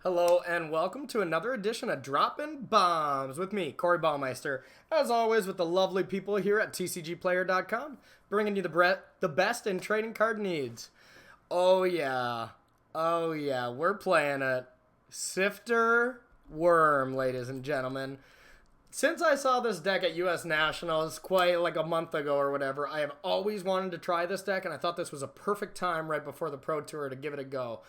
Hello and welcome to another edition of Droppin Bombs with me, Corey Baumeister. As always, with the lovely people here at TCGplayer.com, bringing you the best in trading card needs. Oh yeah, we're playing it. Sifter Wurm, ladies and gentlemen. Since I saw this deck at US Nationals quite like a month ago or whatever, I have always wanted to try this deck, and I thought this was a perfect time right before the Pro Tour to give it a go.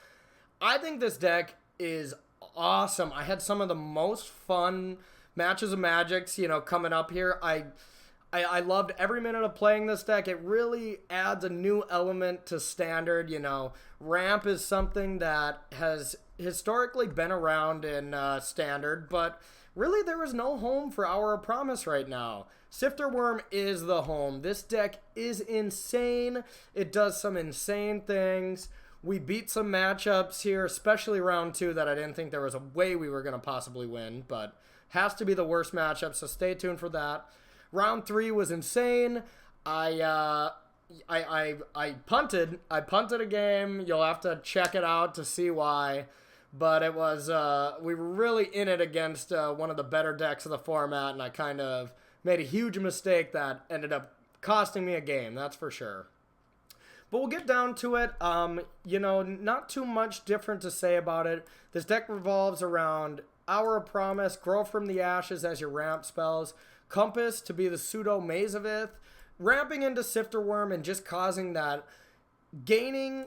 I think this deck is awesome. I had some of the most fun matches of Magics, coming up here. I loved every minute of playing this deck. It really adds a new element to Standard. Ramp is something that has historically been around in Standard, but really there is no home for Hour of Promise right now. Sifter Wurm is the home. This deck is insane. It does some insane things. We beat some matchups here, especially round 2, that I didn't think there was a way we were going to possibly win, but has to be the worst matchup, so stay tuned for that. Round 3 was insane. I punted. I punted a game. You'll have to check it out to see why. But it was, we were really in it against one of the better decks of the format, and I kind of made a huge mistake that ended up costing me a game, that's for sure. But we'll get down to it. Not too much different to say about it. This deck revolves around Hour of Promise, Grow from the Ashes as your ramp spells, Compass to be the pseudo Mazavith, ramping into Sifter Wurm and just causing that gaining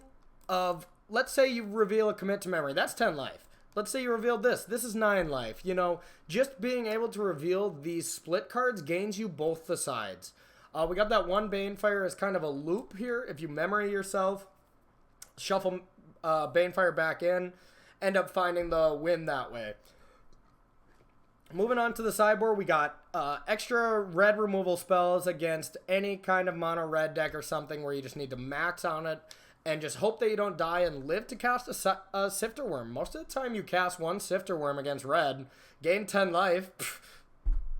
of, let's say you reveal a commit to memory. That's 10 life. Let's say you reveal this. This is 9 life. Just being able to reveal these split cards gains you both the sides. We got that one Banefire as kind of a loop here. If you memory yourself, shuffle Banefire back in, end up finding the win that way. Moving on to the sideboard, we got extra red removal spells against any kind of mono red deck or something where you just need to max on it and just hope that you don't die and live to cast a Sifter Wurm. Most of the time you cast one Sifter Wurm against red, gain 10 life.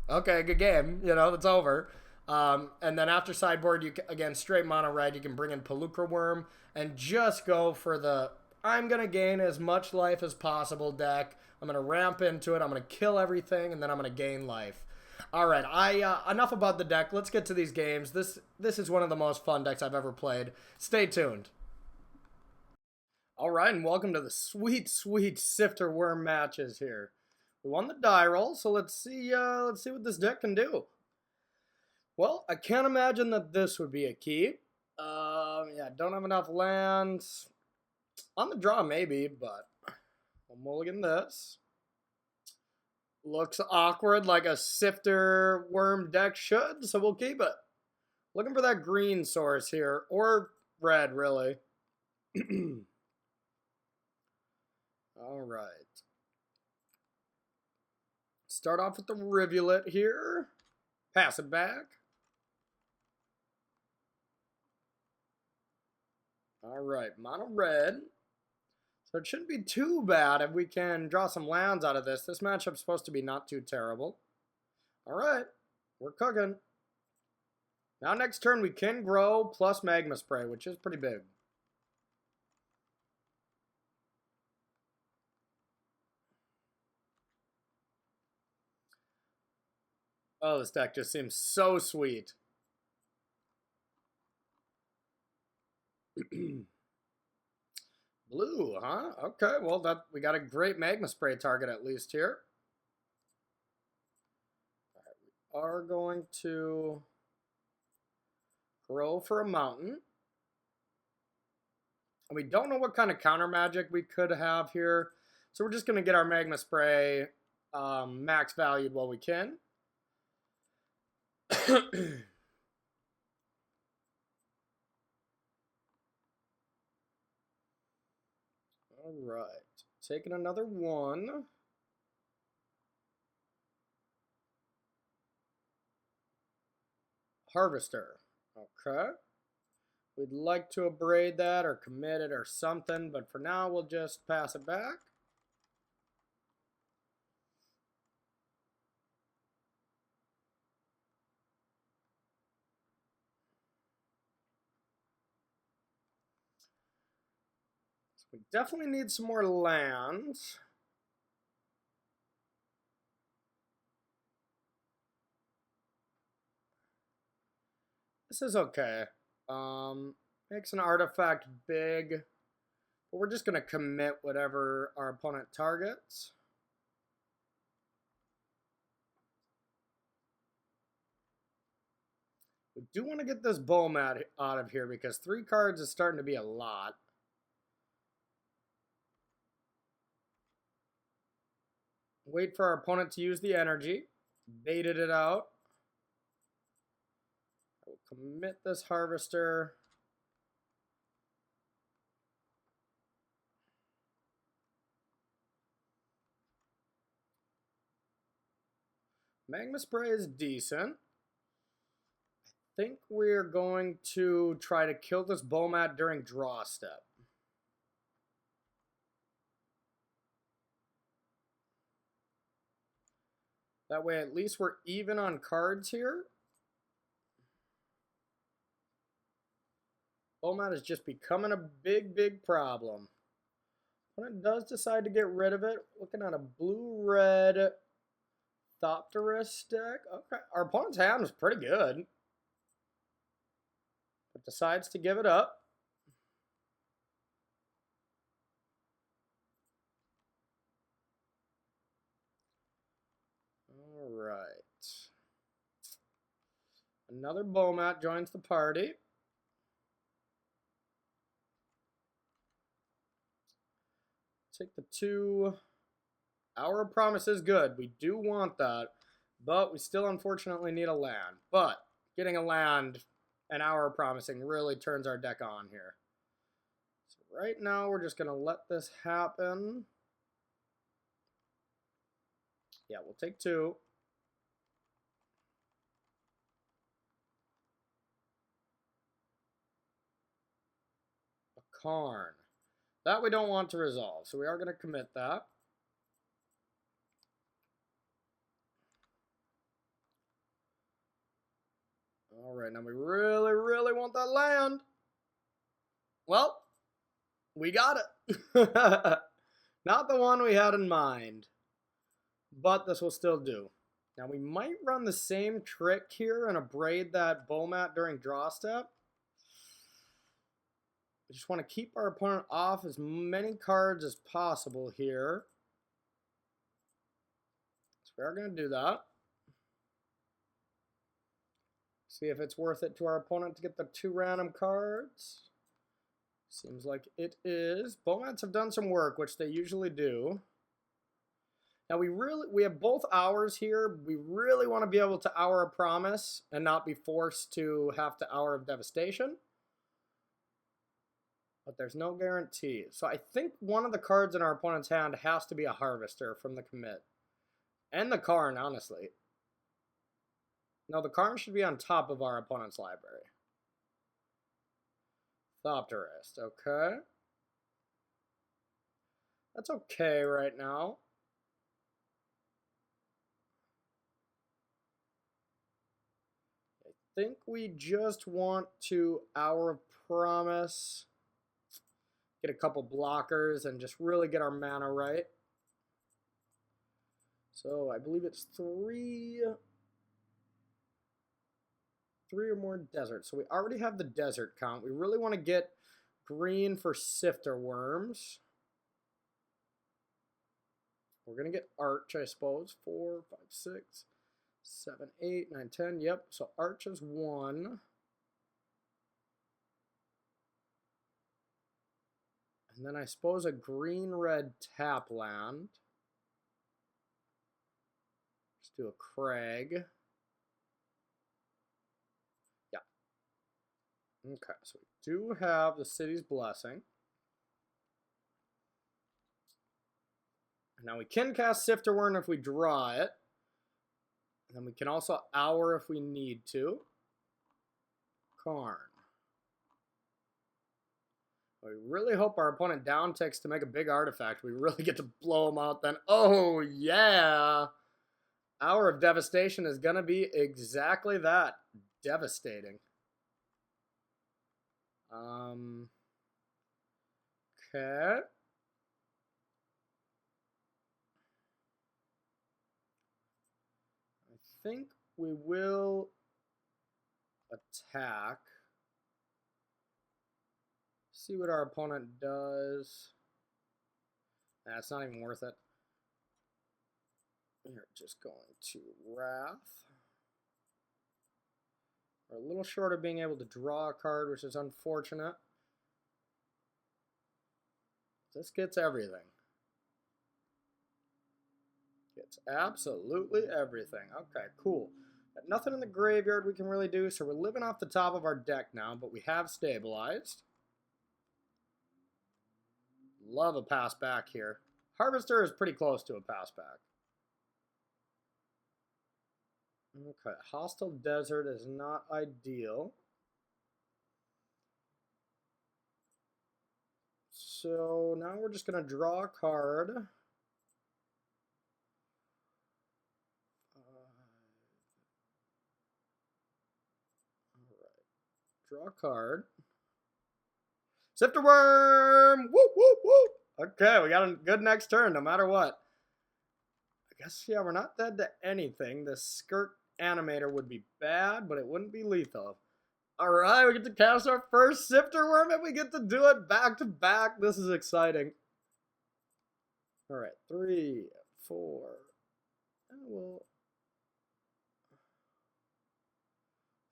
Okay, good game. It's over. And then after sideboard, again, straight mono red, you can bring in Pelukra Wurm and just go for the I'm going to gain as much life as possible deck. I'm going to ramp into it. I'm going to kill everything, and then I'm going to gain life. All right, enough about the deck. Let's get to these games. This is one of the most fun decks I've ever played. Stay tuned. All right, and welcome to the sweet, sweet Sifter Wurm matches here. We won the die roll, so let's see what this deck can do. Well, I can't imagine that this would be a keep. Yeah, don't have enough lands. On the draw, maybe, but we'll mulligan this. Looks awkward like a Sifter Wurm deck should, so we'll keep it. Looking for that green source here, or red, really. All right. Start off with the Rivulet here. Pass it back. All right, mono red. So it shouldn't be too bad if we can draw some lands out of this. This matchup's supposed to be not too terrible. All right, we're cooking. Now next turn we can grow plus Magma Spray, which is pretty big. Oh, this deck just seems so sweet. Blue, huh? Okay, well, we got a great Magma Spray target at least here. All right, we are going to grow for a mountain. And we don't know what kind of counter magic we could have here. So we're just going to get our Magma Spray max valued while we can. All right, taking another one. Harvester. Okay. We'd like to abrade that or commit it or something, but for now we'll just pass it back. We definitely need some more lands. This is okay. Makes an artifact big, but we're just going to commit whatever our opponent targets. We do want to get this Bohm out of here because 3 cards is starting to be a lot. Wait for our opponent to use the energy. Baited it out. I will commit this Harvester. Magma Spray is decent. I think we're going to try to kill this Bomat during draw step. That way at least we're even on cards here. Bomat is just becoming a big, big problem. When it does decide to get rid of it, looking at a blue-red Thopters deck. Okay, our opponent's hand is pretty good. But decides to give it up. Alright. Another Bomat joins the party. Take the 2. Hour of Promise is good. We do want that. But we still unfortunately need a land. But getting a land and Hour of Promising really turns our deck on here. So right now we're just going to let this happen. Yeah, we'll take 2. A Karn. That we don't want to resolve, so we are going to commit that. Alright, now we really, really want that land. Well, we got it. Not the one we had in mind. But this will still do. Now we might run the same trick here and abrade that Bomat during draw step. We just want to keep our opponent off as many cards as possible here. So we are going to do that. See if it's worth it to our opponent to get the 2 random cards. Seems like it is. Bomats have done some work, which they usually do. Now we have both hours here. We really want to be able to Hour of Promise and not be forced to have to Hour of Devastation. But there's no guarantee. So I think one of the cards in our opponent's hand has to be a Harvester from the commit. And the Karn, honestly. No, the Karn should be on top of our opponent's library. Thopters, okay. That's okay right now. I think we just want to Hour of Promise. Get a couple blockers and just really get our mana right. So I believe it's 3 or more deserts. So we already have the desert count. We really want to get green for Sifter Wurms. We're going to get Arch, I suppose. 4, 5, 6, 7, 8, 9, 10. Yep, so Arch is 1. And then I suppose a green-red tap land. Let's do a Crag. Yeah. Okay, so we do have the City's Blessing. Now we can cast Sifter Wurm if we draw it. And then we can also Hour if we need to. Karn. We really hope our opponent down ticks to make a big artifact. We really get to blow them out then. Oh, yeah! Hour of Devastation is going to be exactly that. Devastating. Okay. I think we will attack. See what our opponent does. Nah, it's not even worth it. We're just going to Wrath. We're a little short of being able to draw a card, which is unfortunate. This gets everything. Gets absolutely everything. Okay, cool. Got nothing in the graveyard we can really do, so we're living off the top of our deck now, but we have stabilized. Love a pass back here. Harvester is pretty close to a pass back. Okay, Hostile Desert is not ideal. So now we're just going to draw a card. Alright. Draw a card. Sifter Wurm! Whoop, whoop, whoop! Okay, we got a good next turn, no matter what. I guess, yeah, we're not dead to anything. The skirt animator would be bad, but it wouldn't be lethal. Alright, we get to cast our first Sifter Wurm, and we get to do it back to back. This is exciting. Alright, 3, 4, and we'll...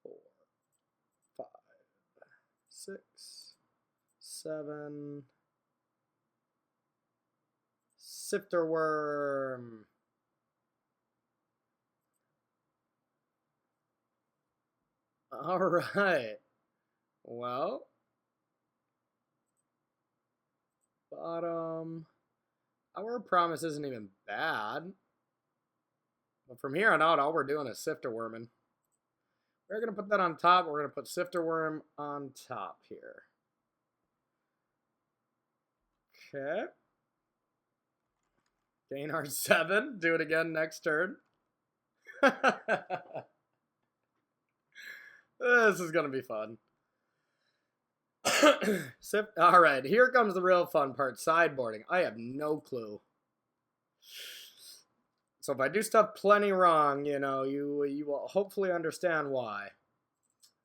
4, 5, 6, 7... Sifter Wurm. All right. Well, bottom. Our promise isn't even bad. But from here on out, all we're doing is Sifter Wurming. We're going to put that on top. We're going to put Sifter Wurm on top here. Okay. Gain our 7. Do it again next turn. This is going to be fun. Alright, here comes the real fun part, sideboarding. I have no clue. So if I do stuff plenty wrong, you know, you will hopefully understand why.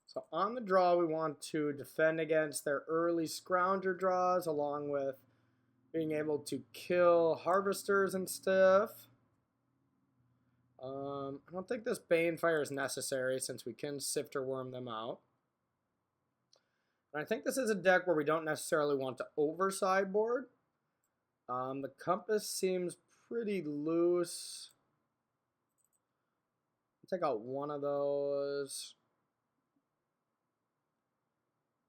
So on the draw, we want to defend against their early Scrounger draws, along with being able to kill harvesters and stuff. I don't think this Banefire is necessary since we can Sifter Wurm them out. And I think this is a deck where we don't necessarily want to over sideboard. The compass seems pretty loose. Take out one of those.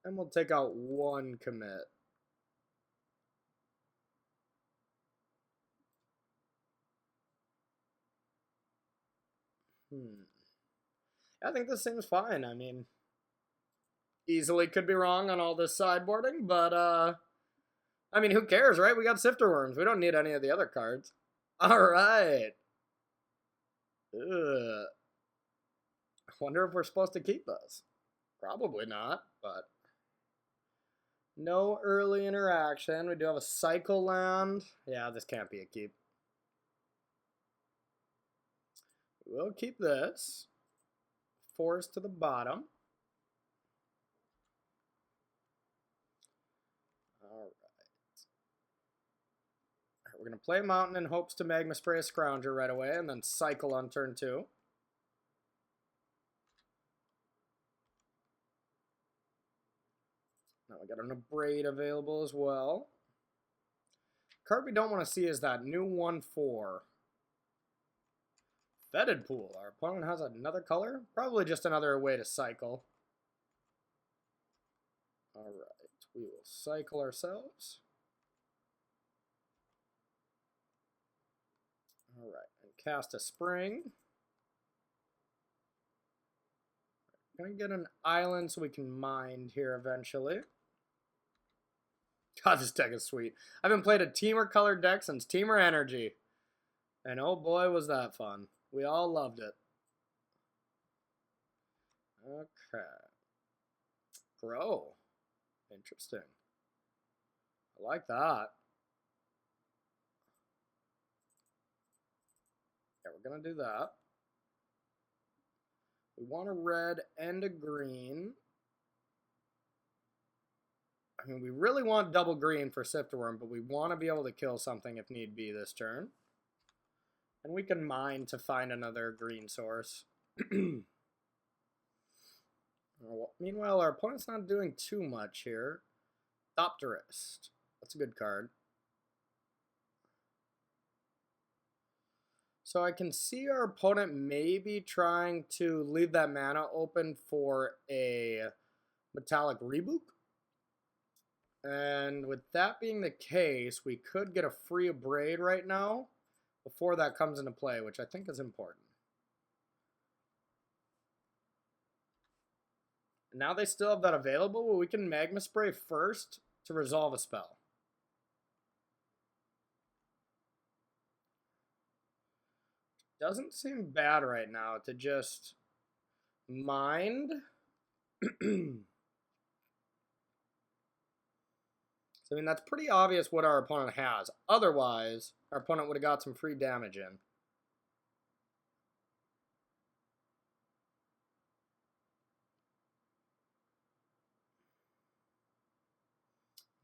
And we'll take out one commit. I think this seems fine. I mean, easily could be wrong on all this sideboarding, but, I mean, who cares, right? We got Sifter Wurms. We don't need any of the other cards. Alright. I wonder if we're supposed to keep this. Probably not, but... No early interaction. We do have a cycle land. Yeah, this can't be a keep. We'll keep this. Force to the bottom. Alright. We're going to play Mountain in hopes to Magma Spray a Scrounger right away, and then cycle on turn 2. Now we got an Abrade available as well. Card we don't want to see is that new 1/4. Fetid Pool. Our opponent has another color? Probably just another way to cycle. Alright, we will cycle ourselves. Alright, and cast a Spring. Gonna get an island so we can mine here eventually. God, this deck is sweet. I haven't played a Teamer colored deck since Teamer Energy. And oh boy, was that fun. We all loved it. Okay. Grow. Interesting. I like that. Yeah, we're going to do that. We want a red and a green. I mean, we really want double green for Sifter Wurm, but we want to be able to kill something if need be this turn. And we can mine to find another green source. Meanwhile, our opponent's not doing too much here. Thopters. That's a good card. So I can see our opponent maybe trying to leave that mana open for a metallic reboot. And with that being the case, we could get a free Abrade right now before that comes into play, which I think is important. Now they still have that available, but we can Magma Spray first to resolve a spell. Doesn't seem bad right now to just mind. So, I mean, that's pretty obvious what our opponent has. Otherwise, our opponent would have got some free damage in.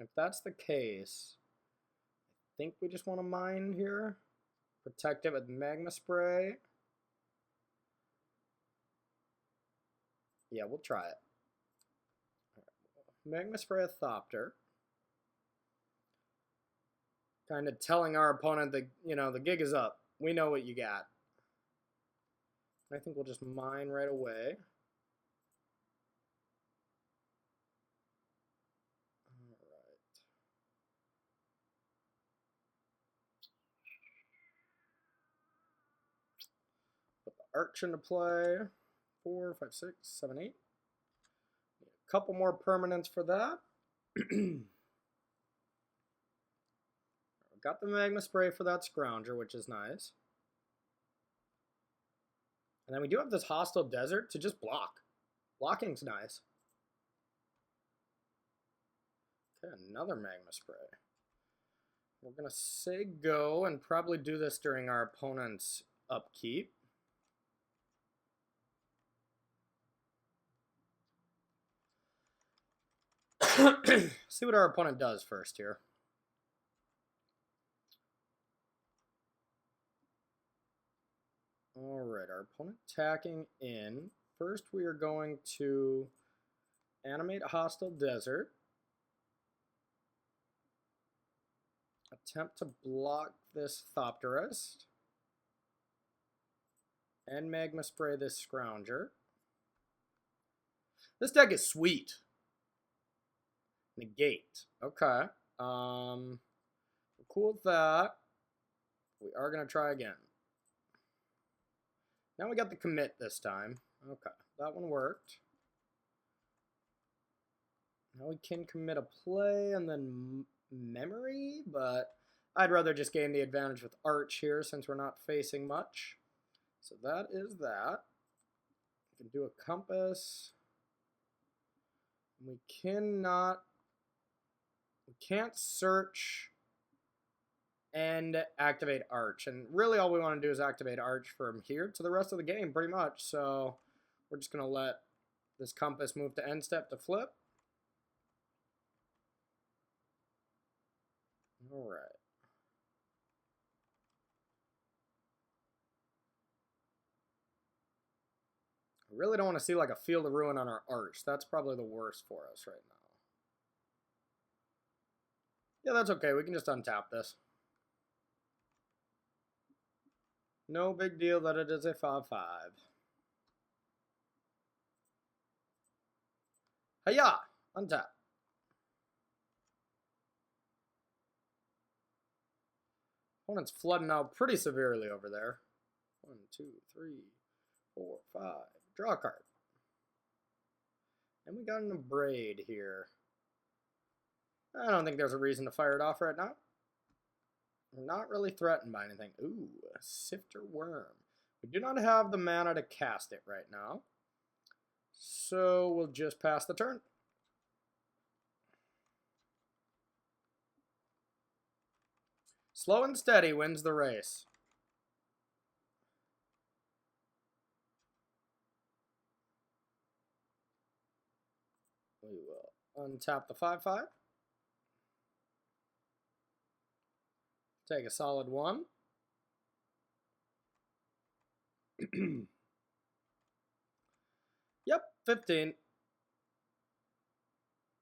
If that's the case, I think we just want to mine here. Protect it with Magma Spray. Yeah, we'll try it. Magma Spray a Thopter. Kind of telling our opponent that, you know, the gig is up. We know what you got. I think we'll just mine right away. Put the Arch into play. 4, 5, 6, 7, 8. A couple more permanents for that. Got the Magma Spray for that Scrounger, which is nice. And then we do have this Hostile Desert to just block. Blocking's nice. Okay, another Magma Spray. We're going to say go and probably do this during our opponent's upkeep. See what our opponent does first here. Alright, our opponent attacking in. First we are going to animate a Hostile Desert. Attempt to block this Thopterist. And Magma Spray this Scrounger. This deck is sweet. Negate. Okay. We're cool with that. We are going to try again. Now we got the commit this time. Okay, that one worked. Now we can commit a play and then memory, but I'd rather just gain the advantage with Arch here since we're not facing much. So that is that. We can do a Compass. We can't search and activate Arch. And really all we want to do is activate Arch from here to the rest of the game, pretty much. So we're just going to let this Compass move to end step to flip. All right. I really don't want to see like a Field of Ruin on our Arch. That's probably the worst for us right now. Yeah, that's okay. We can just untap this. No big deal that it is a 5/5. Hiya! Untap. Opponent's flooding out pretty severely over there. 1, 2, 3, 4, 5. Draw a card. And we got an Abrade here. I don't think there's a reason to fire it off right now. We're not really threatened by anything. Ooh, Sifter Wurm. We do not have the mana to cast it right now. So we'll just pass the turn. Slow and steady wins the race. Untap the 5/5. Take a solid 1. Yep, 15.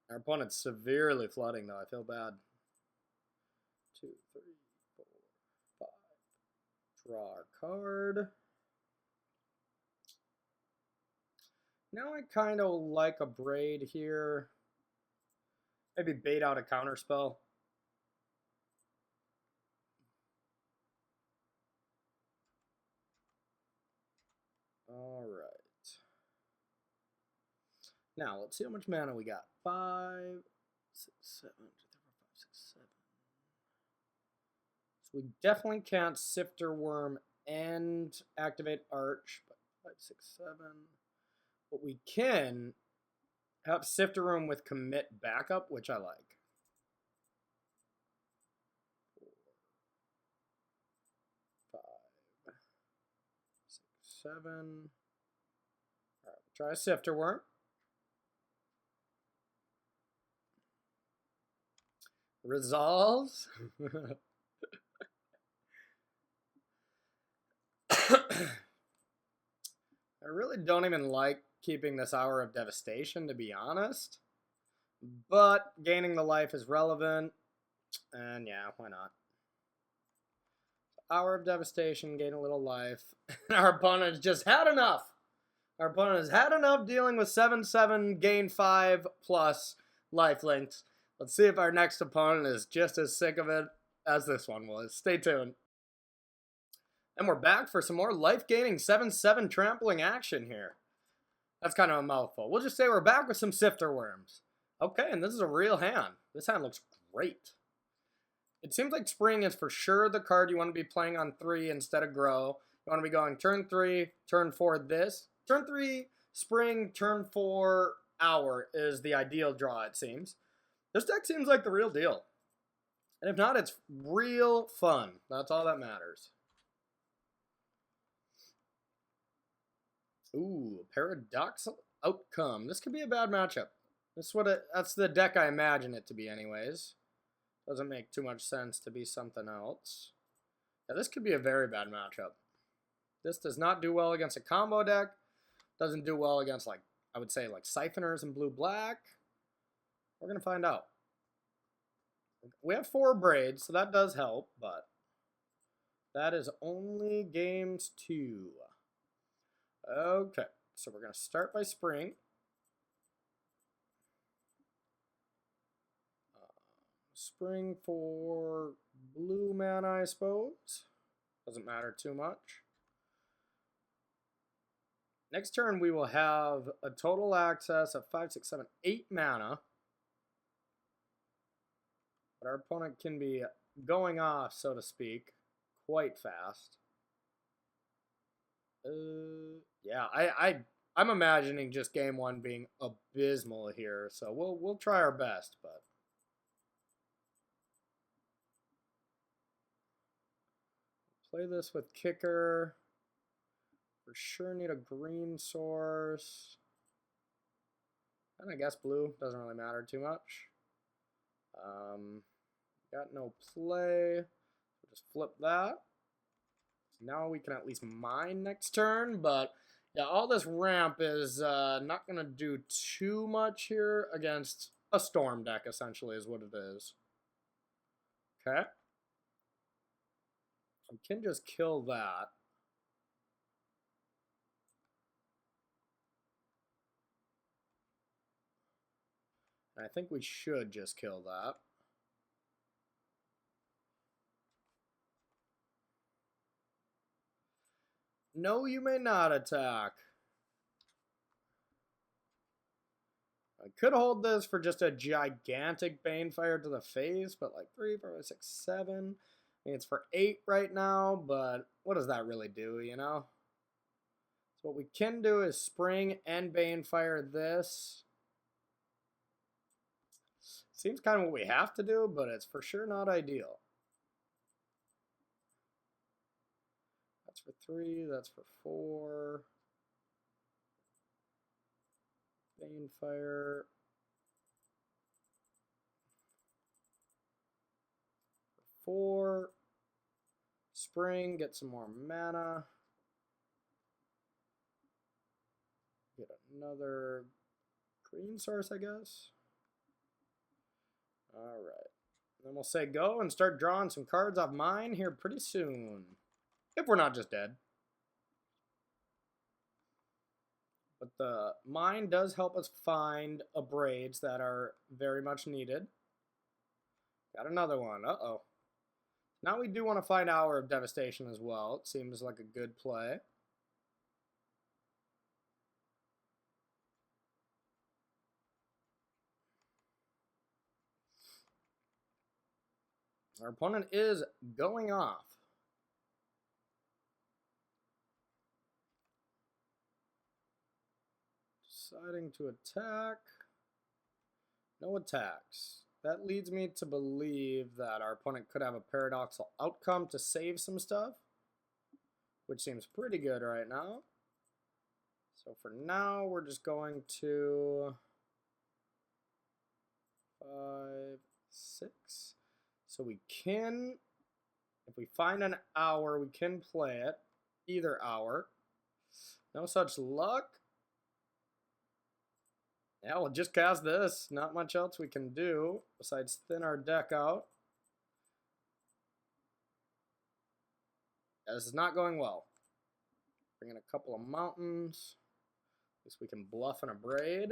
Our opponent's severely flooding, though. I feel bad. 2, 3, 4, 5. Draw our card. Now I kind of like a braid here. Maybe bait out a counterspell. All right. Now let's see how much mana we got. 5, 6, 7, 2, 3, 4, 5, 6, 7. So we definitely can't Sifter Wurm and activate Arch. But 5, 6, 7. But we can have Sifter Wurm with commit backup, which I like. 4, 5, 6, 7. All right, we'll try Sifter Wurm. Resolves. I really don't even like keeping this Hour of Devastation, to be honest. But gaining the life is relevant. And yeah, why not? Hour of Devastation, gain a little life. And our opponent has just had enough. Our opponent has had enough dealing with 7/7, gain 5 plus lifelinks. Let's see if our next opponent is just as sick of it as this one was. Stay tuned. And we're back for some more life-gaining 7/7 trampling action here. That's kind of a mouthful. We'll just say we're back with some Sifter Wurms. Okay, and this is a real hand. This hand looks great. It seems like Spring is for sure the card you want to be playing on 3 instead of Grow. You want to be going turn 3, turn 4 this. Turn 3, Spring, turn 4, Hour is the ideal draw, it seems. This deck seems like the real deal. And if not, it's real fun. That's all that matters. Ooh, Paradoxical Outcome. This could be a bad matchup. That's the deck I imagine it to be anyways. Doesn't make too much sense to be something else. Yeah, this could be a very bad matchup. This does not do well against a combo deck. Doesn't do well against, like, I would say, like, Siphoners and blue-black. We're going to find out. We have 4 braids, so that does help, but that is only games 2. Okay, so we're going to start by Spring. Spring for blue mana, I suppose. Doesn't matter too much. Next turn, we will have a total access of 5, 6, 7, 8 mana. But our opponent can be going off, so to speak, quite fast. Yeah, I'm imagining just game 1 being abysmal here, so we'll try our best, but play this with Kicker. For sure need a green source. And I guess blue, doesn't really matter too much. Got no play. So just flip that. Now we can at least mine next turn, but yeah, all this ramp is not going to do too much here against a Storm deck, essentially, is what it is. Okay. We can just kill that. And I think we should just kill that. No, you may not attack. I could hold this for just a gigantic Banefire to the face, but like 3, 4, 5, 6, 7. I mean, it's for 8 right now, but what does that really do, you know? So what we can do is Spring and Banefire this. Seems kind of what we have to do, but it's for sure not ideal. That's for 3, that's for 4. Banefire. 4. Spring, get some more mana. Get another green source, I guess. Alright. Then we'll say go and start drawing some cards off mine here pretty soon. If we're not just dead. But the mine does help us find abrades that are very much needed. Got another one. Uh-oh. Now we do want to find Hour of Devastation as well. It seems like a good play. Our opponent is going off. Deciding to attack. No attacks. That leads me to believe that our opponent could have a paradoxical outcome to save some stuff, which seems pretty good right now. So for now, we're just going to 5, 6. So we can, if we find an hour, we can play it. Either hour. No such luck. Yeah, we'll just cast this. Not much else we can do besides thin our deck out. Yeah, this is not going well. Bring in a couple of mountains. At least we can bluff and abrade.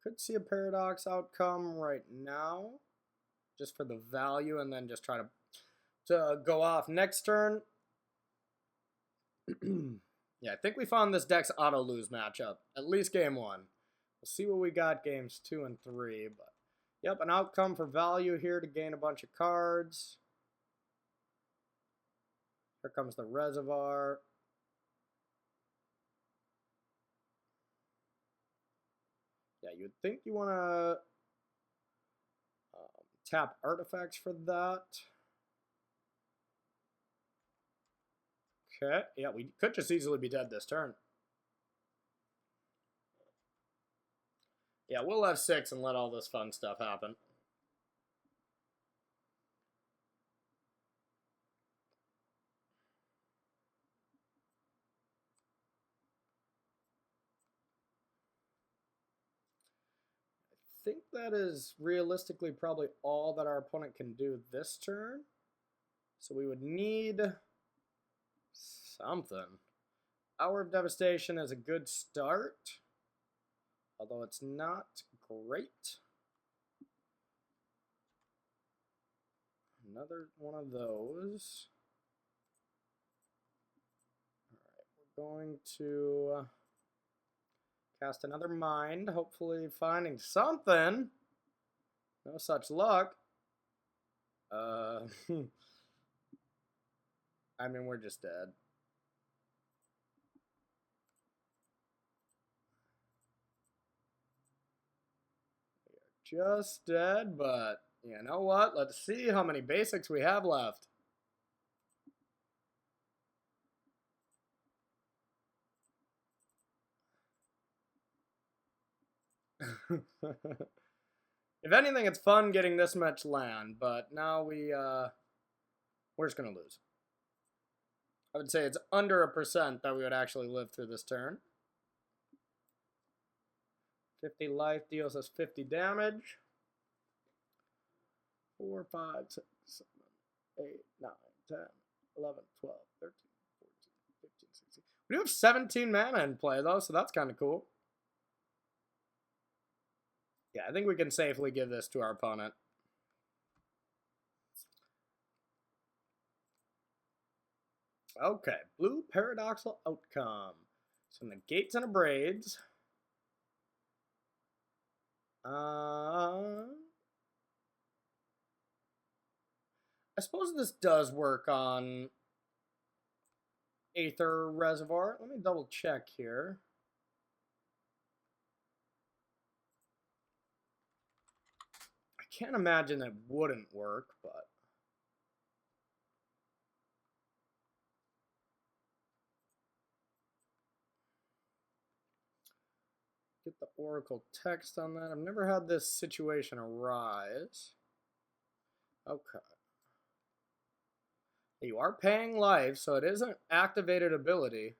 Could see a paradox outcome right now. Just for the value, and then just try to go off next turn. Yeah, I think we found this deck's auto-lose matchup. At least game 1. We'll see what we got games 2 and 3. But yep, an outcome for value here to gain a bunch of cards. Here comes the reservoir. Yeah, you'd think you want to tap artifacts for that. Okay, yeah, we could just easily be dead this turn. Yeah, we'll have 6 and let all this fun stuff happen. I think that is realistically probably all that our opponent can do this turn. So we would need something. Hour of Devastation is a good start, although it's not great. Another one of those. Alright, we're going to cast another Mind, hopefully finding something. No such luck. I mean, we're just dead. We are just dead, but you know what? Let's see how many basics we have left. If anything, it's fun getting this much land, but now we're just gonna lose. I would say it's under 1% that we would actually live through this turn. 50 life deals us 50 damage. 4, 5, 6, 7, 8, 9, 10, 11, 12, 13, 14, 15, 16. We do have 17 mana in play, though, so that's kind of cool. Yeah, I think we can safely give this to our opponent. Okay, blue paradoxical outcome. So negates and abrades. I suppose this does work on Aether Reservoir. Let me double check here. I can't imagine it wouldn't work, but Get the Oracle text on that. I've never had this situation arise. Okay. You are paying life, so it is an activated ability.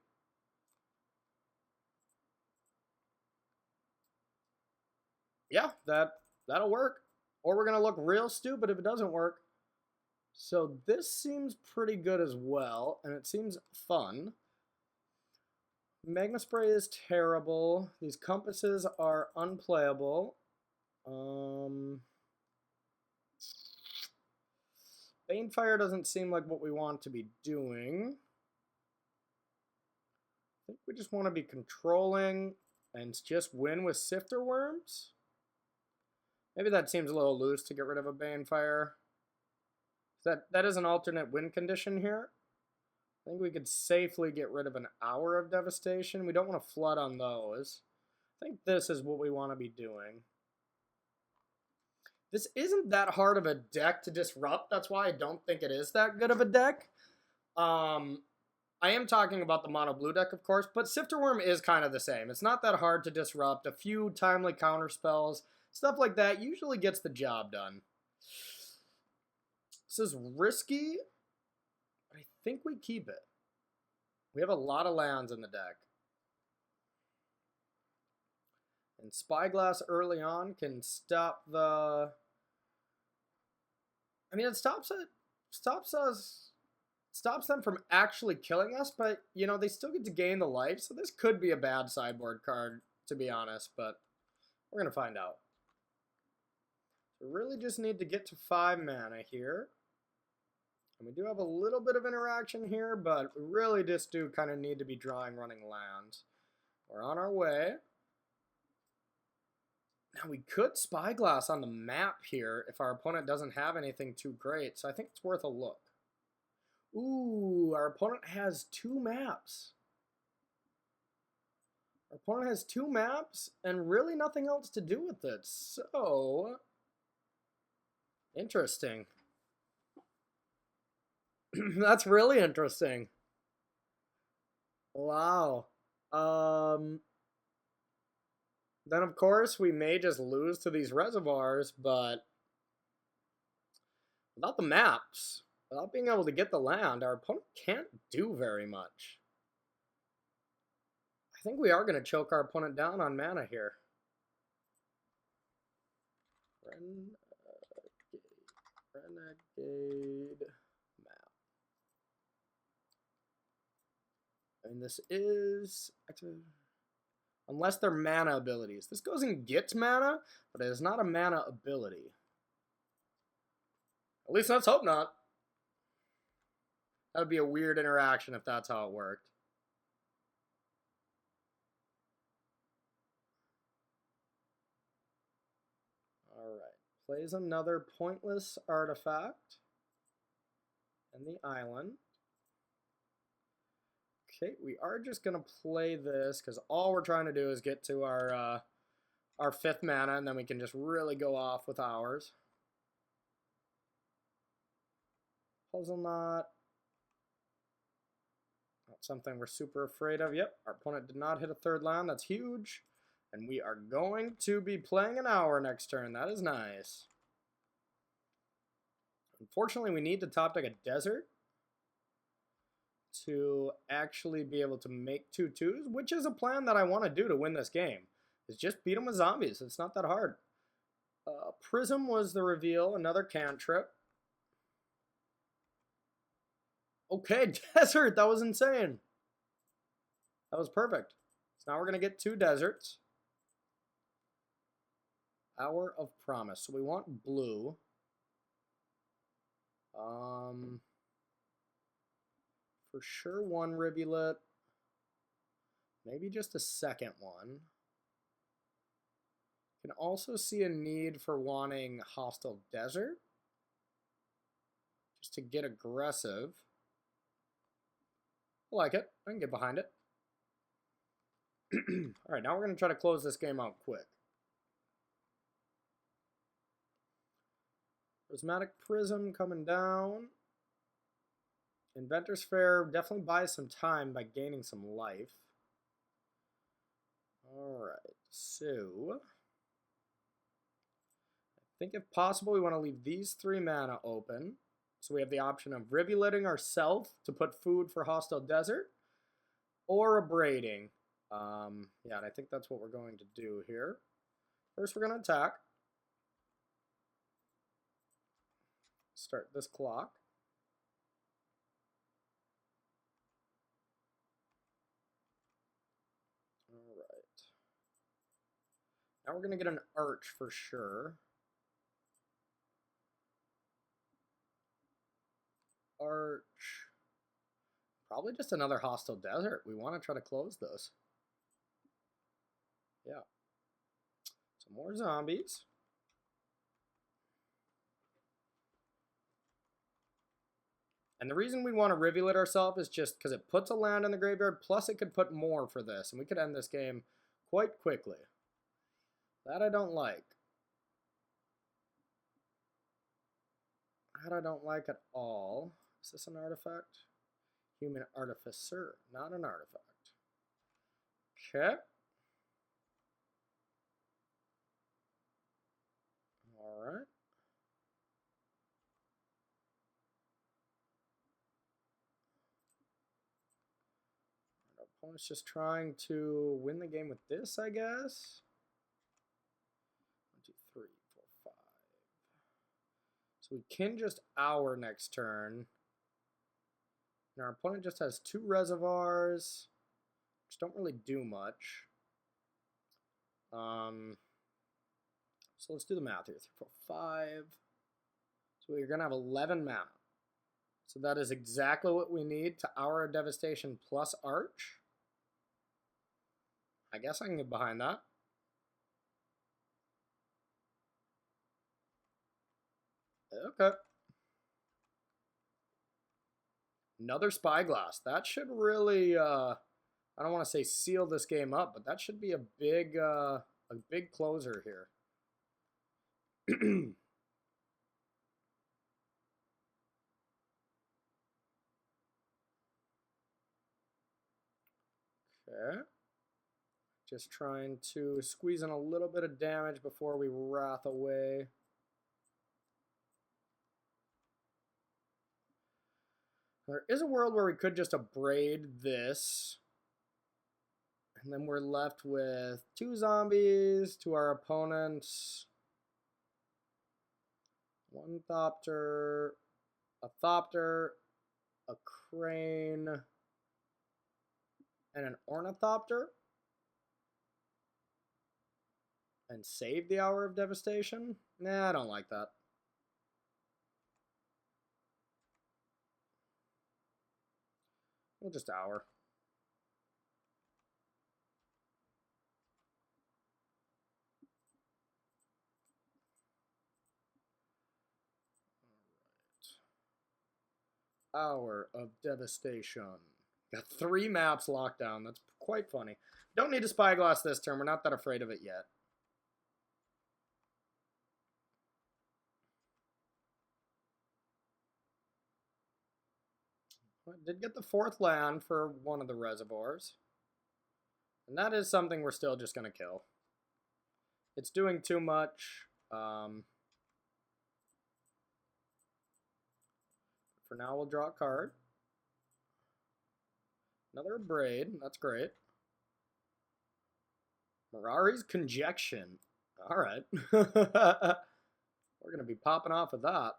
Yeah, that'll work. Or we're going to look real stupid if it doesn't work. So this seems pretty good as well, and it seems fun. Magma Spray is terrible. These compasses are unplayable. Banefire doesn't seem like what we want to be doing. I think we just want to be controlling and just win with Sifter Wurms. Maybe that seems a little loose to get rid of a Banefire. That is an alternate win condition here. I think we could safely get rid of an Hour of Devastation. We don't want to flood on those. I think this is what we want to be doing. This isn't that hard of a deck to disrupt. That's why I don't think it is that good of a deck. I am talking about the mono blue deck, of course, but Sifter Wurm is kind of the same. It's not that hard to disrupt. A few timely counter spells, stuff like that usually gets the job done. This is risky. I think we keep it. We have a lot of lands in the deck. And Spyglass early on can stop the... I mean, it stops them from actually killing us, but, you know, they still get to gain the life, so this could be a bad sideboard card, to be honest, but we're going to find out. We really just need to get to 5 mana here. And we do have a little bit of interaction here, but we really just do kind of need to be drawing running lands. We're on our way. Now we could Spyglass on the map here if our opponent doesn't have anything too great, so I think it's worth a look. Ooh, our opponent has 2 maps. Our opponent has 2 maps and really nothing else to do with it, so... Interesting. That's really interesting. Wow. Then, of course, we may just lose to these reservoirs, but without the maps, without being able to get the land, our opponent can't do very much. I think we are going to choke our opponent down on mana here. Renegade map. And this is... Unless they're mana abilities. This goes and gets mana, but it is not a mana ability. At least let's hope not. That would be a weird interaction if that's how it worked. Alright. Plays another pointless artifact. And the island. Okay, we are just going to play this because all we're trying to do is get to our 5th mana, and then we can just really go off with ours. Puzzle Knot. Not something we're super afraid of. Yep, our opponent did not hit a 3rd land. That's huge. And we are going to be playing an Hour next turn. That is nice. Unfortunately, we need to top deck a desert to actually be able to make 2/2s, which is a plan that I want to do to win this game. Is just beat them with zombies. It's not that hard. Prism was the reveal, another cantrip. Okay, desert, that was insane. That was perfect. So now we're going to get 2 deserts. Hour of Promise. So we want blue. For sure 1 rivulet. Maybe just a 2nd one. Can also see a need for wanting Hostile Desert. Just to get aggressive. I like it. I can get behind it. Alright, now we're going to try to close this game out quick. Prismatic Prism coming down. Inventor's Fair definitely buys some time by gaining some life. Alright, So, I think if possible, we want to leave these 3 mana open. So we have the option of rivulating ourselves to put food for hostile desert, or abrading. Yeah, and I think that's what we're going to do here. First, we're going to attack. Start this clock. All right. Now we're going to get an arch for sure. Arch. Probably just another hostile desert. We want to try to close this. Yeah. Some more zombies. And the reason we want to rivulet ourselves is just because it puts a land in the graveyard, plus it could put more for this, and we could end this game quite quickly. That I don't like. That I don't like at all. Is this an artifact? Human Artificer, not an artifact. Okay. Alright. Our opponent's just trying to win the game with this, I guess. 1, 2, 3, 4, 5. So we can just Hour next turn. And our opponent just has 2 reservoirs, which don't really do much. So let's do the math here. 3, 4, 5. So we're going to have 11 mana. So that is exactly what we need to Hour of Devastation plus Arch. I guess I can get behind that. Okay. Another Spyglass. That should really, I don't want to say seal this game up, but that should be a big closer here. Okay. Just trying to squeeze in a little bit of damage before we wrath away. There is a world where we could just abrade this. And then we're left with 2 zombies to our opponent's 1 Thopter, a Thopter, a Crane, and an Ornithopter. And save the Hour of Devastation? Nah, I don't like that. We'll just Hour. Hour of Devastation. Got 3 maps locked down. That's quite funny. Don't need a Spyglass this turn. We're not that afraid of it yet. I did get the 4th land for one of the reservoirs. And that is something we're still just going to kill. It's doing too much. For now, we'll draw a card. Another Braid. That's great. Mirari's Conjection. Alright. We're going to be popping off of that.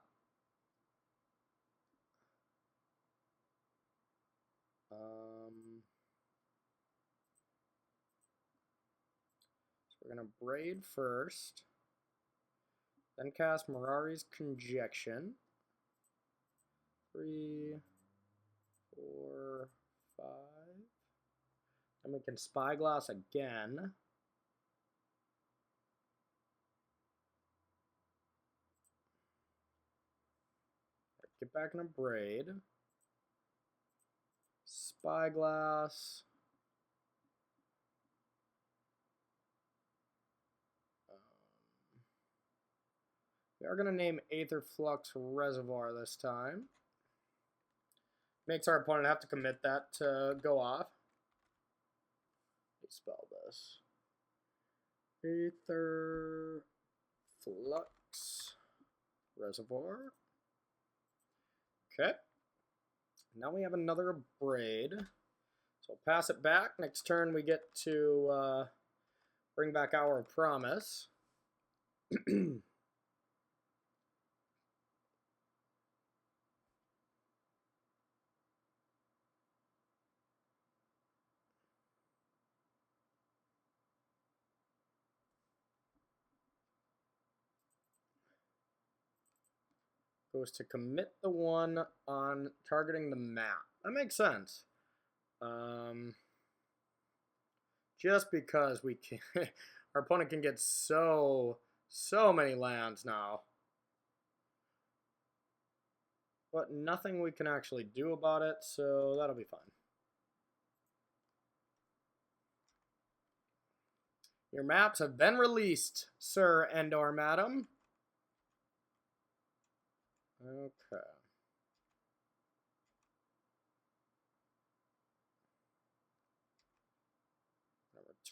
So we're going to Braid first. Then cast Mirari's Conjection. 3, 4, 5. And we can Spyglass again. Get back in a Braid. Spyglass. We are going to name Aetherflux Reservoir this time. Makes our opponent have to commit that to go off. Spell this. Aether, Flux, Reservoir. Okay. Now we have another Braid. So I'll pass it back. Next turn we get to bring back Hour of Promise. Goes to commit the one on targeting the map. That makes sense. Just because we can, our opponent can get so many lands now. But nothing we can actually do about it, so that'll be fine. Your maps have been released, sir and/or madam. Okay.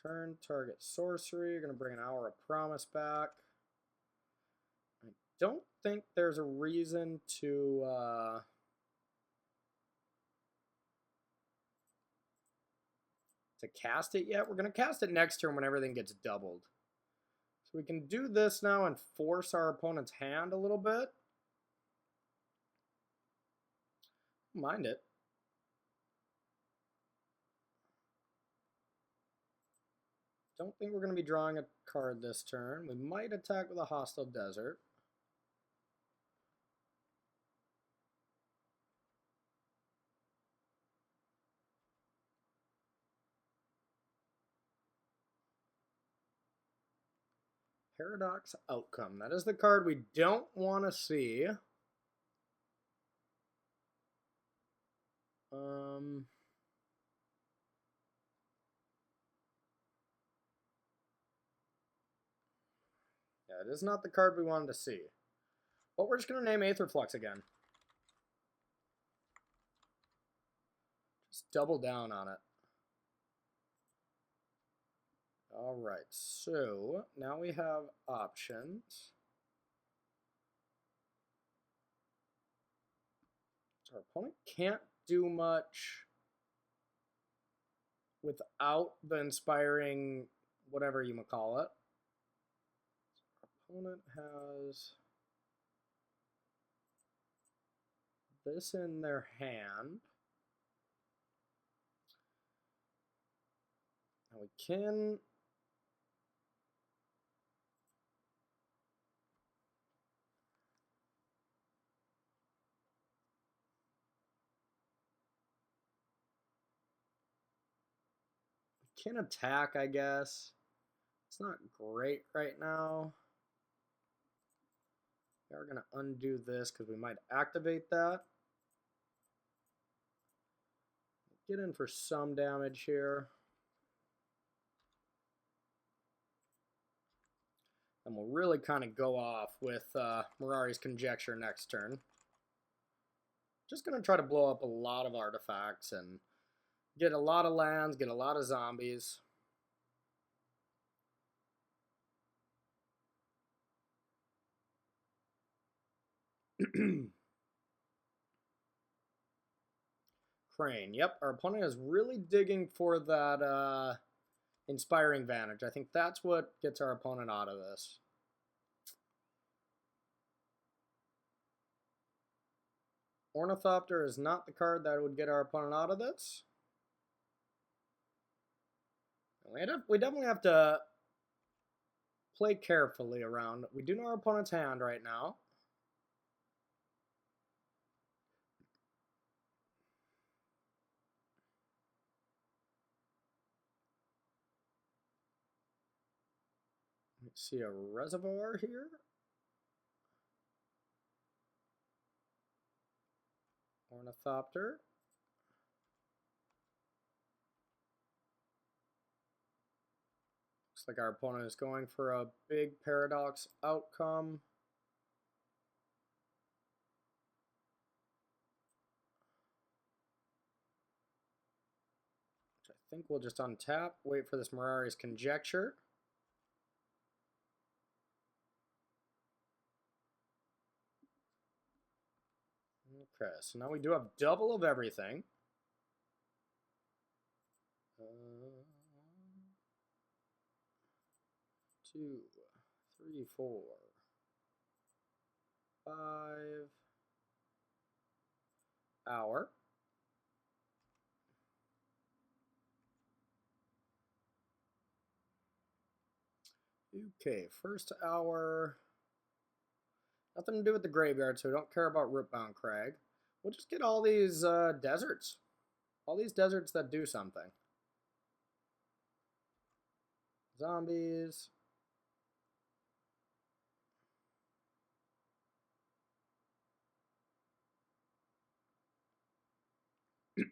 Return target sorcery. You're going to bring an Hour of Promise back. I don't think there's a reason to cast it yet. We're going to cast it next turn when everything gets doubled. So we can do this now and force our opponent's hand a little bit. Mind it. Don't think we're going to be drawing a card this turn. We might attack with a Hostile Desert. Paradox Outcome. That is the card we don't want to see. Yeah, it is not the card we wanted to see. But we're just going to name Aetherflux again. Just double down on it. Alright, so now we have options. So our opponent can't do much without the inspiring whatever you might call it. Our opponent has this in their hand. Now we can attack, I guess. It's not great right now. We are going to undo this because we might activate that. Get in for some damage here. And we'll really kind of go off with Mirari's Conjecture next turn. Just going to try to blow up a lot of artifacts and get a lot of lands, get a lot of zombies. Crane. Yep, our opponent is really digging for that Inspiring Vantage. I think that's what gets our opponent out of this. Ornithopter is not the card that would get our opponent out of this. We definitely have to play carefully around. We do know our opponent's hand right now. Let's see a Reservoir here. Ornithopter. Looks like our opponent is going for a big Paradox Outcome. Which I think we'll just untap, wait for this Mirari's Conjecture. Okay, so now we do have double of everything. 2, 3, 4, 5. Hour. Okay, first hour. Nothing to do with the graveyard, so we don't care about Rootbound Crag. We'll just get all these deserts. All these deserts that do something. Zombies.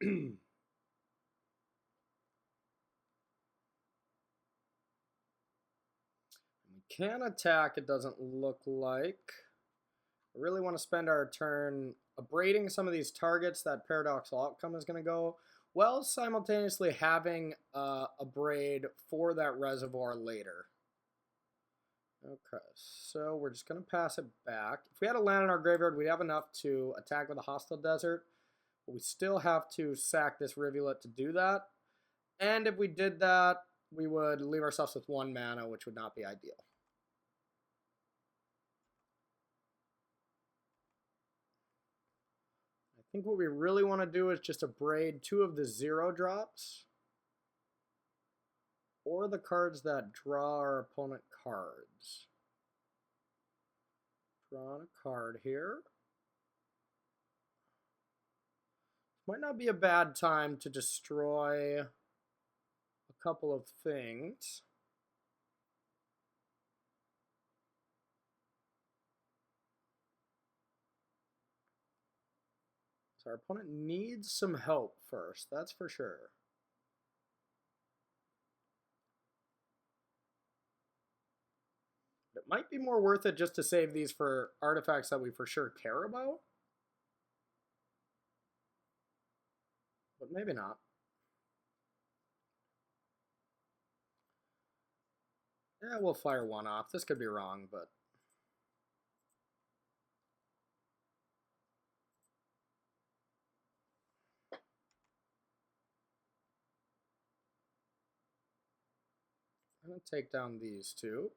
We can attack, it doesn't look like. I really want to spend our turn abrading some of these targets that Paradoxical outcome is going to go, while simultaneously having a braid for that reservoir later. Okay, so we're just going to pass it back. If we had a land in our graveyard, we'd have enough to attack with a hostile desert. But we still have to sack this rivulet to do that. And if we did that, we would leave ourselves with 1 mana, which would not be ideal. I think what we really want to do is just abrade 2 of the 0 drops. Or the cards that draw our opponent cards. Drawing a card here. Might not be a bad time to destroy a couple of things. So our opponent needs some help first, that's for sure. It might be more worth it just to save these for artifacts that we for sure care about. But maybe not. Yeah, we'll fire 1 off. This could be wrong, but... I'm going to take down these 2.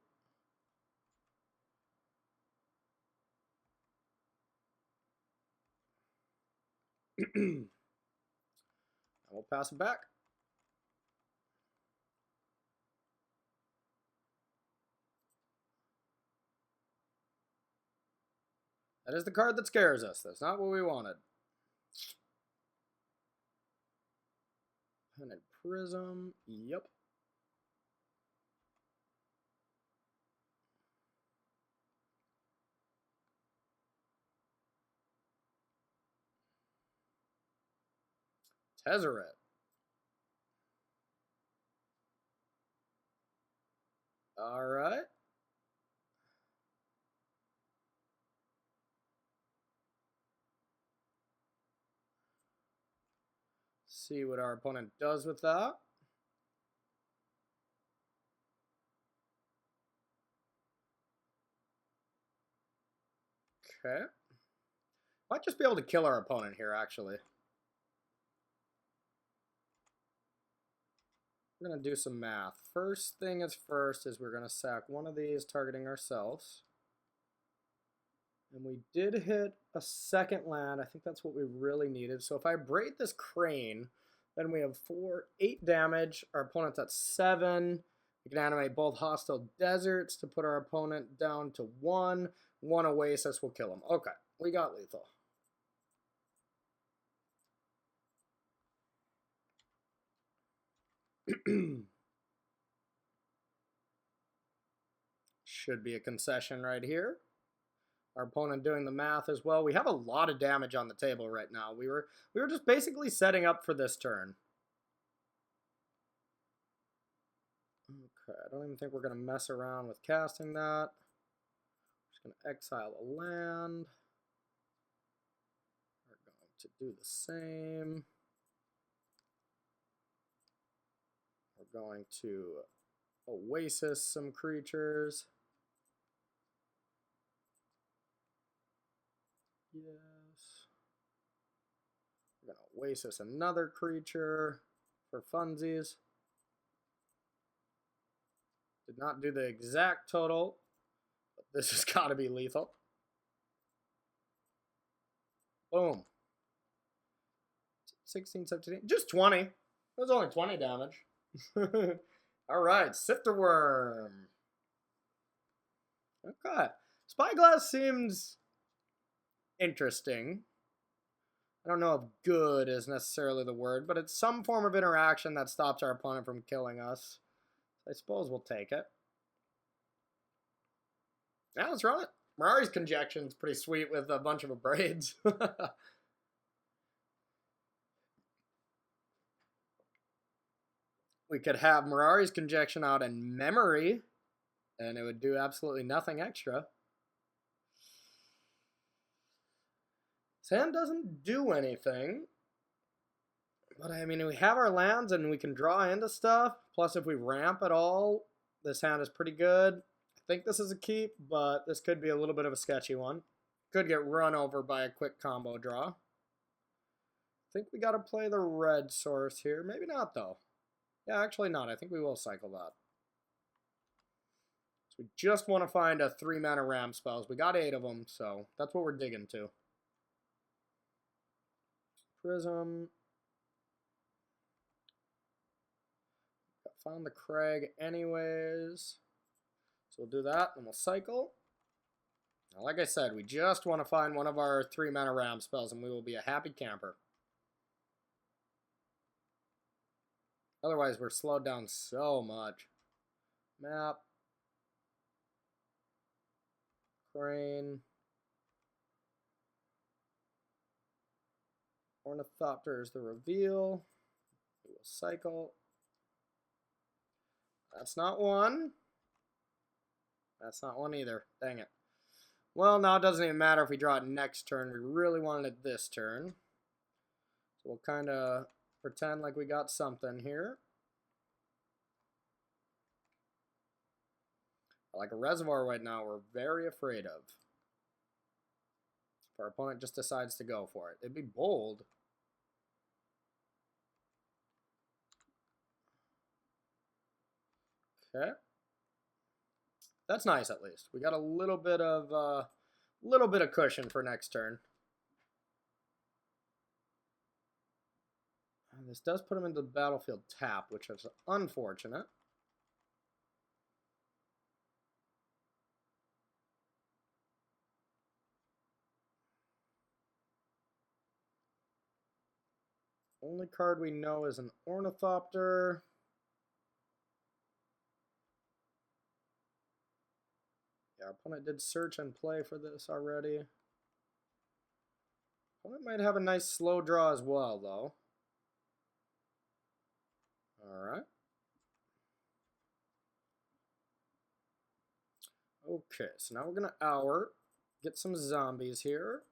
And we'll pass it back. That is the card that scares us. That's not what we wanted. Pen and Prism. Yep. Tezzeret. All right. See what our opponent does with that. Okay. Might just be able to kill our opponent here, actually. We're going to do some math. First thing is first is we're going to sack one of these targeting ourselves. And we did hit a second land. I think that's what we really needed. So if I braid this crane, then we have 8 damage. Our opponent's at 7. We can animate both hostile deserts to put our opponent down to 1. 1 oasis will kill him. Okay, we got lethal. Should be a concession right here. Our opponent doing the math as well. We have a lot of damage on the table right now. We were just basically setting up for this turn. Okay, I don't even think we're going to mess around with casting that. Just going to exile a land. We're going to do the same. We're going to oasis some creatures. Yes. Oasis, another creature for funsies. Did not do the exact total, but this has got to be lethal. Boom. 16, 17, just 20. It was only 20 damage. All right, Sifter Wurm. Okay. Spyglass seems interesting. I don't know if good is necessarily the word, but it's some form of interaction that stops our opponent from killing us. I suppose we'll take it. Yeah, let's run it. Mirari's Conjecture is pretty sweet with a bunch of abrades. We could have Mirari's Conjecture out in memory, and it would do absolutely nothing extra. This hand doesn't do anything. But I mean, we have our lands and we can draw into stuff. Plus, if we ramp at all, this hand is pretty good. I think this is a keep, but this could be a little bit of a sketchy one. Could get run over by a quick combo draw. I think we got to play the red source here. Maybe not, though. Yeah, actually not. I think we will cycle that. So we just want to find a 3-mana ramp spells. We got 8 of them, so that's what we're digging to. Prism. Found the Craig anyways. So we'll do that, and we'll cycle. Now, like I said, we just want to find one of our 3-mana ram spells, and we will be a happy camper. Otherwise, we're slowed down so much. Map. Crane. Ornithopter is the reveal. We will cycle. That's not one. That's not one either. Dang it. Well, now it doesn't even matter if we draw it next turn. We really wanted it this turn. So we'll kind of pretend like we got something here. Like a reservoir right now, we're very afraid of. If our opponent just decides to go for it. It'd be bold. Okay. That's nice, at least. We got a little bit of cushion for next turn. And this does put him into the battlefield tap, which is unfortunate. Only card we know is an Ornithopter. Yeah, our opponent did search and play for this already. Opponent might have a nice slow draw as well, though. Alright. Okay, so now we're going to Hour. Get some zombies here.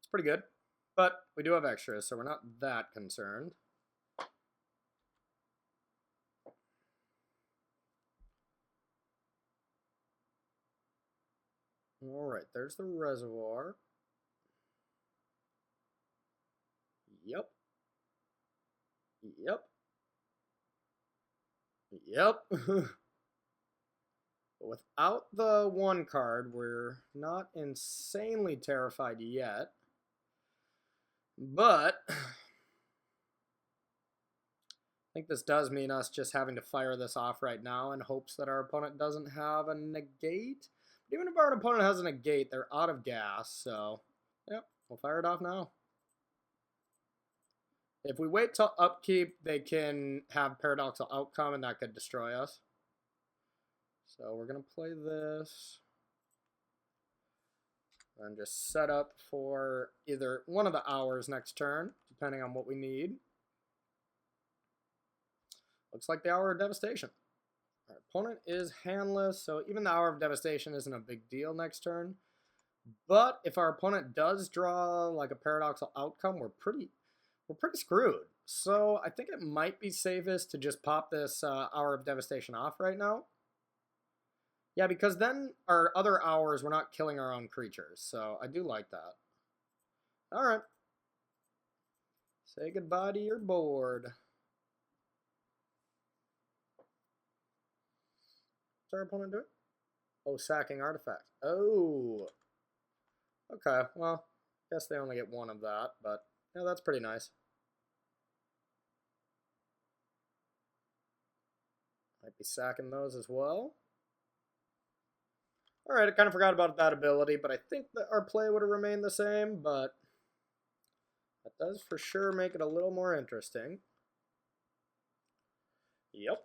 It's pretty good. But we do have extras, so we're not that concerned. Alright, there's the reservoir. Yep. Yep. Yep. But without the one card, we're not insanely terrified yet. But I think this does mean us just having to fire this off right now in hopes that our opponent doesn't have a negate. Even if our opponent has a negate, they're out of gas, so yep, we'll fire it off now. If we wait till upkeep, they can have Paradoxical Outcome, and that could destroy us. So we're going to play this. And just set up for either one of the hours next turn, depending on what we need. Looks like the Hour of Devastation. Our opponent is handless, so even the Hour of Devastation isn't a big deal next turn. But if our opponent does draw like a Paradoxical Outcome, we're pretty screwed. So I think it might be safest to just pop this Hour of Devastation off right now. Yeah, because then our other hours, we're not killing our own creatures. So I do like that. All right. Say goodbye to your board. What's our opponent doing? Oh, sacking artifacts. Oh. Okay, well, guess they only get one of that, but yeah, that's pretty nice. Might be sacking those as well. Alright, I kind of forgot about that ability, but I think that our play would have remained the same, but that does for sure make it a little more interesting. Yep.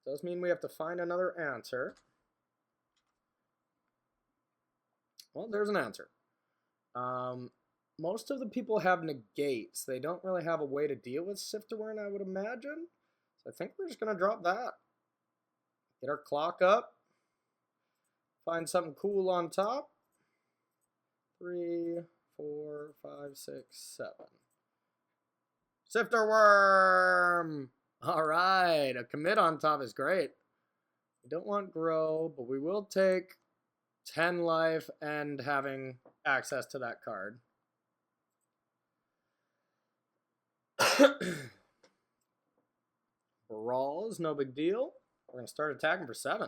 Does mean we have to find another answer. Well, there's an answer. Most of the people have negates. They don't really have a way to deal with Sifter Wurm, I would imagine. So I think we're just going to drop that. Get our clock up. Find something cool on top. 3, 4, 5, 6, 7. Sifter Wurm! Alright, a commit on top is great. We don't want grow, but we will take 10 life and having access to that card. Brawl is no big deal. We're going to start attacking for 7.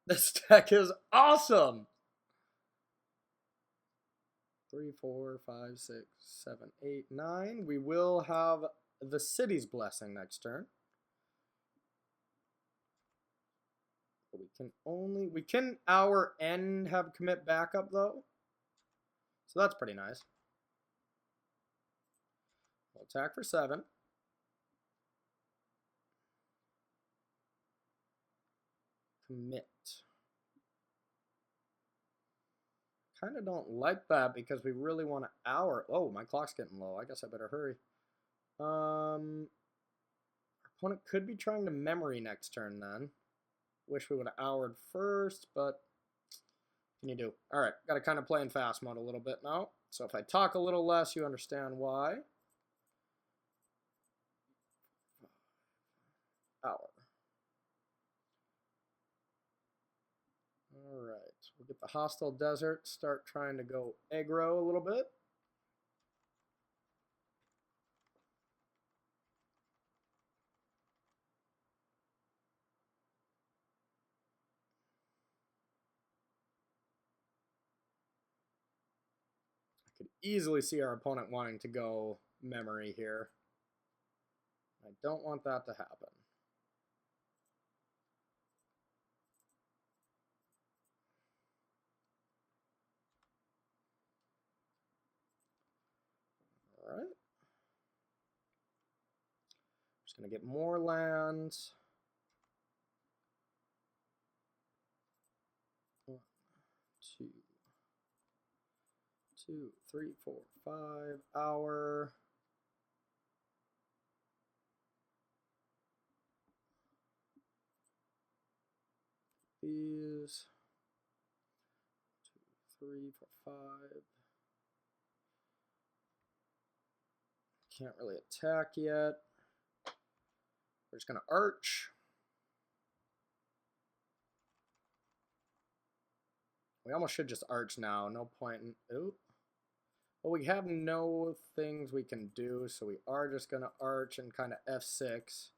This deck is awesome! 3, 4, 5, 6, 7, 8, 9. We will have the City's Blessing next turn. But we can our end have commit backup though. So that's pretty nice. We'll attack for 7. Commit. Kind of don't like that because we really want to hour. Oh, my clock's getting low. I guess I better hurry. Our opponent could be trying to memory next turn then. Wish we would have houred first, but what can you do? All right, got to kind of play in fast mode a little bit now. So if I talk a little less, you understand why. Hour. All right, we'll get the Hostile Desert, start trying to go aggro a little bit. I could easily see our opponent wanting to go memory here. I don't want that to happen. All right. Just going to get more lands. 1, 2, 2, 3, 4, 5. Hour. These. 2, 3, 4, 5. Can't really attack yet. We're just going to arch. We almost should just arch now. No point in... Ooh. Well, we have no things we can do, so we are just going to arch and kind of F6.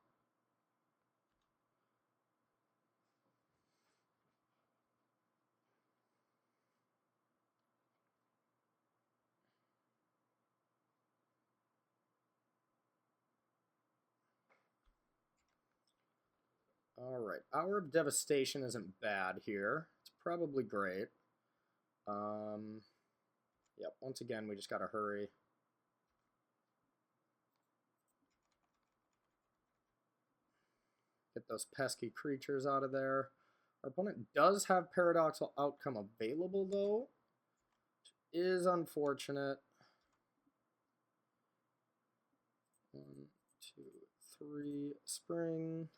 Alright, Hour of Devastation isn't bad here. It's probably great. Yep, once again, we just gotta hurry. Get those pesky creatures out of there. Our opponent does have Paradoxical Outcome available, though, which is unfortunate. 1, 2, 3, spring.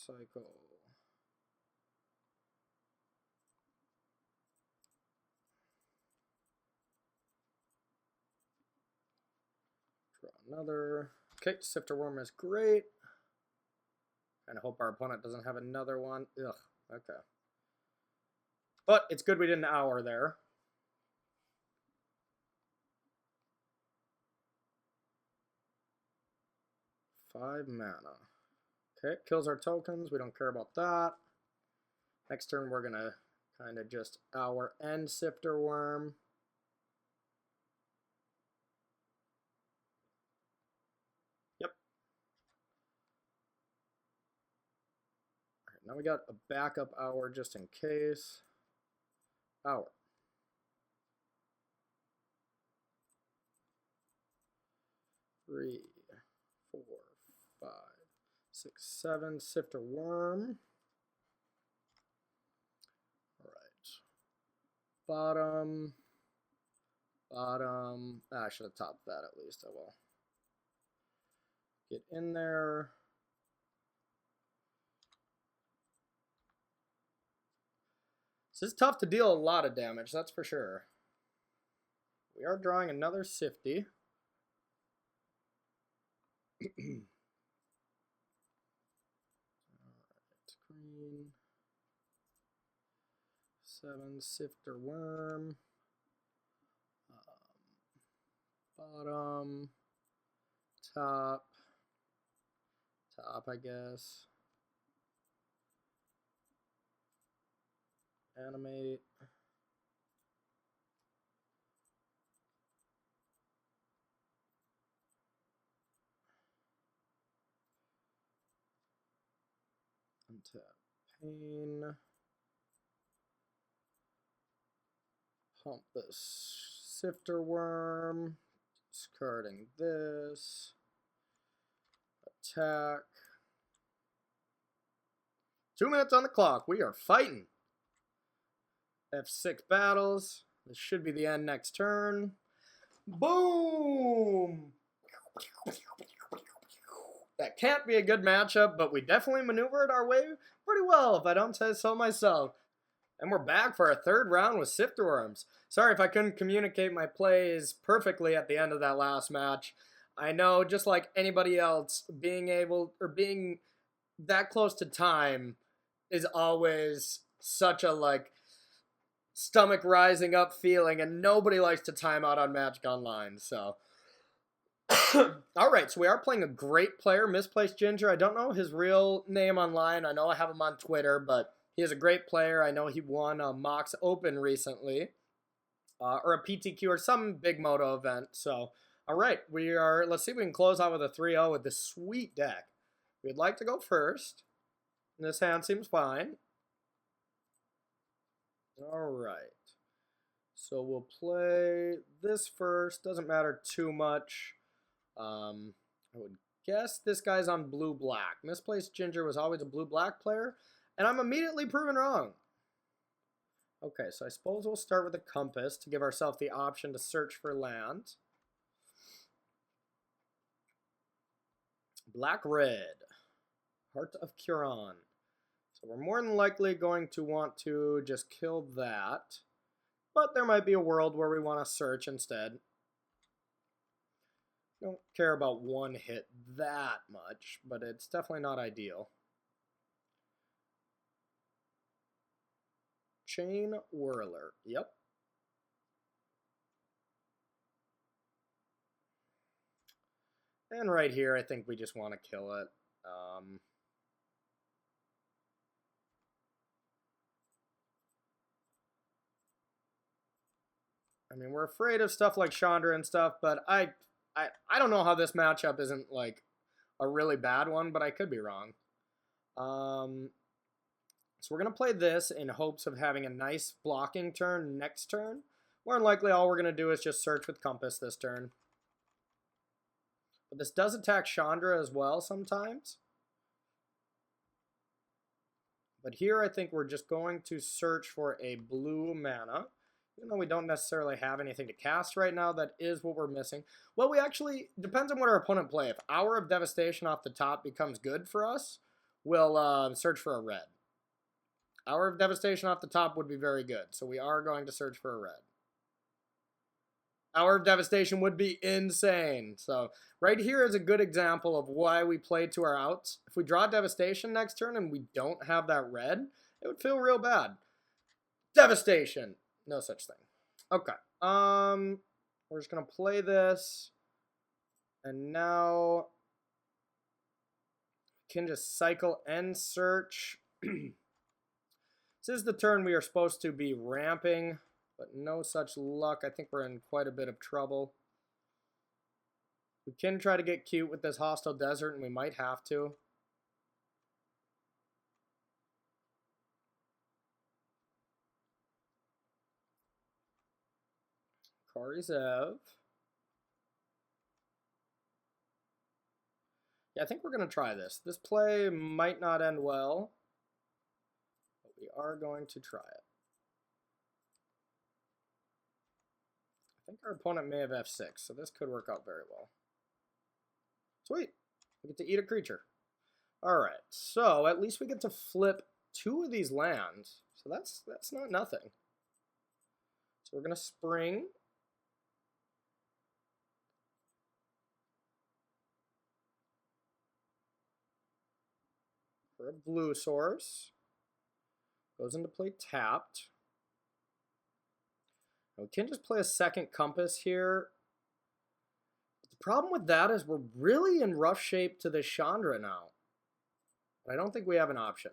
Cycle. another. Okay, Sifter Wurm is great. And I hope our opponent doesn't have another one. Ugh, okay. But it's good we did an hour there. Five mana. Okay, kills our tokens. We don't care about that. Next turn, we're going to kind of just hour and Sifter Wurm. Yep. All right, now we got a backup hour just in case. Hour. Three, 4, 5, 6, 7. Sifter Wurm. All right. Bottom. I should have topped that at least. I will. Get in there. This is tough to deal a lot of damage, that's for sure. We are drawing another Sifty. Alright, green. 7, Sifter Wurm. Bottom. Top, I guess. Animate. Untap. Pain. Pump this Sifter Wurm. Discarding this. Attack. 2 minutes on the clock. We are fighting. F6 battles. This should be the end next turn. Boom! That can't be a good matchup, but we definitely maneuvered our way pretty well, if I don't say so myself. And we're back for our third round with Sifter Wurms. Sorry if I couldn't communicate my plays perfectly at the end of that last match. I know, just like anybody else, being that close to time is always such a, stomach rising up feeling, and nobody likes to time out on Magic Online, so. Alright, so we are playing a great player, Misplaced Ginger. I don't know his real name online. I know I have him on Twitter, but he is a great player. I know he won a Mox Open recently, or a PTQ or some big moto event. So, alright, let's see if we can close out with a 3-0 with this sweet deck. We'd like to go first. This hand seems fine. Alright. So we'll play this first. Doesn't matter too much. I would guess this guy's on blue-black. Misplaced Ginger was always a blue-black player, and I'm immediately proven wrong. Okay, so I suppose we'll start with a compass to give ourselves the option to search for land. Black-red. Heart of Curon. So we're more than likely going to want to just kill that. But there might be a world where we want to search instead. Don't care about one hit that much, but it's definitely not ideal. Chain Whirler. Yep. And right here, I think we just want to kill it. I mean, we're afraid of stuff like Chandra and stuff, but I don't know how this matchup isn't, a really bad one, but I could be wrong. So we're going to play this in hopes of having a nice blocking turn next turn. More than likely, all we're going to do is just search with Compass this turn. But this does attack Chandra as well sometimes. But here I think we're just going to search for a blue mana. Even though we don't necessarily have anything to cast right now, that is what we're missing. Well, we actually, depends on what our opponent play. If Hour of Devastation off the top becomes good for us, we'll search for a red. Hour of Devastation off the top would be very good, so we are going to search for a red. Hour of Devastation would be insane. So right here is a good example of why we play to our outs. If we draw Devastation next turn and we don't have that red, it would feel real bad. Devastation. No such thing. Okay. We're just going to play this. And now can just cycle and search. This is the turn we are supposed to be ramping. But no such luck. I think we're in quite a bit of trouble. We can try to get cute with this hostile desert, and we might have to. Karizev. Yeah, I think we're going to try this. This play might not end well, but we are going to try it. I think our opponent may have F6, so this could work out very well. Sweet. We get to eat a creature. Alright, so at least we get to flip 2 of these lands. So that's not nothing. So we're going to spring. For a blue source. Goes into play tapped. We can just play a second Compass here. But the problem with that is we're really in rough shape to this Chandra now. But I don't think we have an option.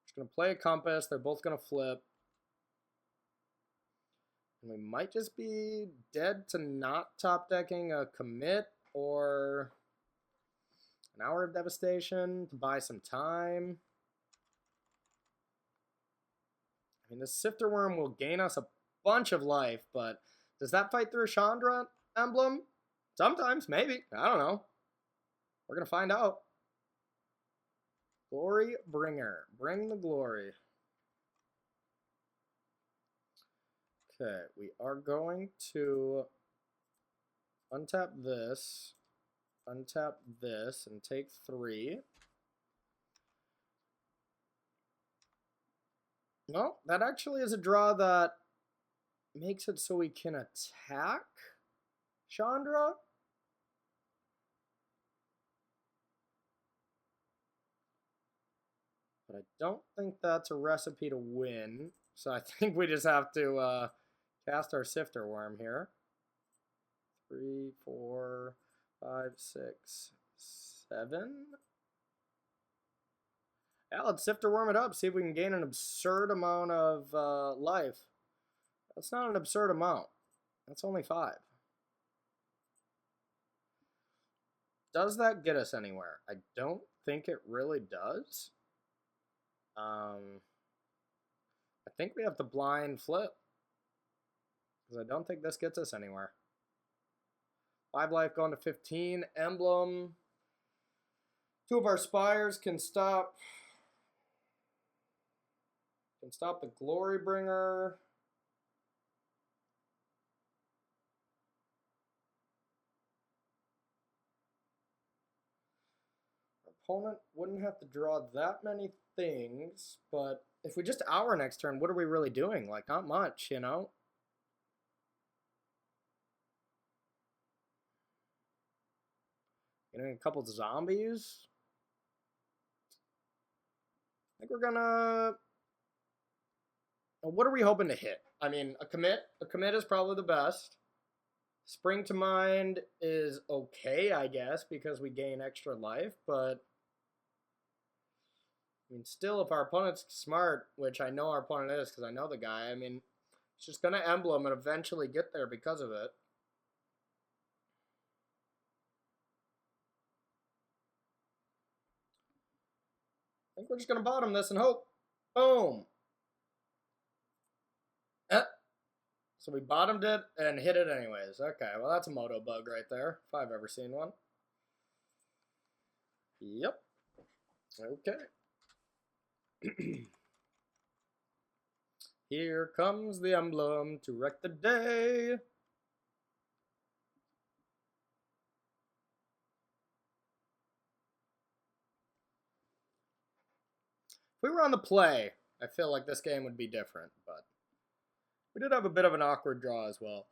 Just going to play a Compass. They're both going to flip. And we might just be dead to not top decking a commit or an Hour of Devastation to buy some time. I mean, this Sifter Wurm will gain us a bunch of life, but does that fight through a Chandra emblem? Sometimes, maybe. I don't know. We're going to find out. Glory Bringer. Bring the glory. Okay, we are going to untap this, and take 3. No, that actually is a draw that makes it so we can attack Chandra. But I don't think that's a recipe to win. So I think we just have to cast our Sifter Wurm here. 3, 4, 5, 6, 7. Yeah, let's Sifter Wurm it up, see if we can gain an absurd amount of life. That's not an absurd amount. That's only 5. Does that get us anywhere? I don't think it really does. I think we have to blind flip. Because I don't think this gets us anywhere. 5 life going to 15. Emblem. 2 of our Spires can stop the Glory Bringer. Our opponent wouldn't have to draw that many things, but if we just Hour next turn, what are we really doing? Like, not much, you know? Getting a couple zombies. I think we're gonna... What are we hoping to hit? I mean, a commit. A commit is probably the best. Spring to Mind is okay, I guess, because we gain extra life, but... I mean, still, if our opponent's smart, which I know our opponent is because I know the guy, I mean, it's just going to emblem and eventually get there because of it. I think we're just going to bottom this and hope. Boom. So we bottomed it and hit it anyways. Okay, well, that's a moto bug right there, if I've ever seen one. Yep. Okay. Here comes the emblem to wreck the day. If we were on the play, I feel like this game would be different, but We did have a bit of an awkward draw as well.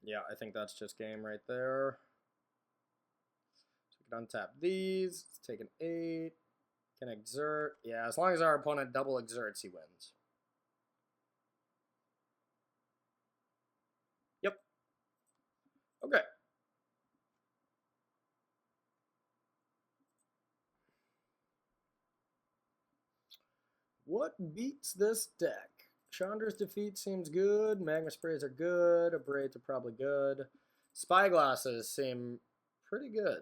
Yeah, I think that's just game right there. So we can untap these. Let's take an 8. Can exert. Yeah, as long as our opponent double exerts, he wins. Yep. Okay. What beats this deck? Chandra's Defeat seems good. Magma Sprays are good. Abrades are probably good. Spyglasses seem pretty good.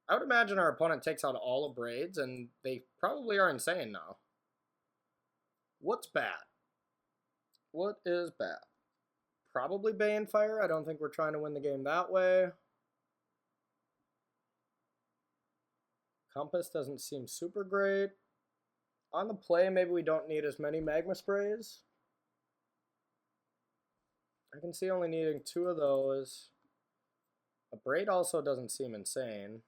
I would imagine our opponent takes out all Abrades, and they probably are insane now. What's bad? What is bad? Probably Banefire. I don't think we're trying to win the game that way. Compass doesn't seem super great. On the play, maybe we don't need as many Magma Sprays. I can see only needing 2 of those. Abrade also doesn't seem insane.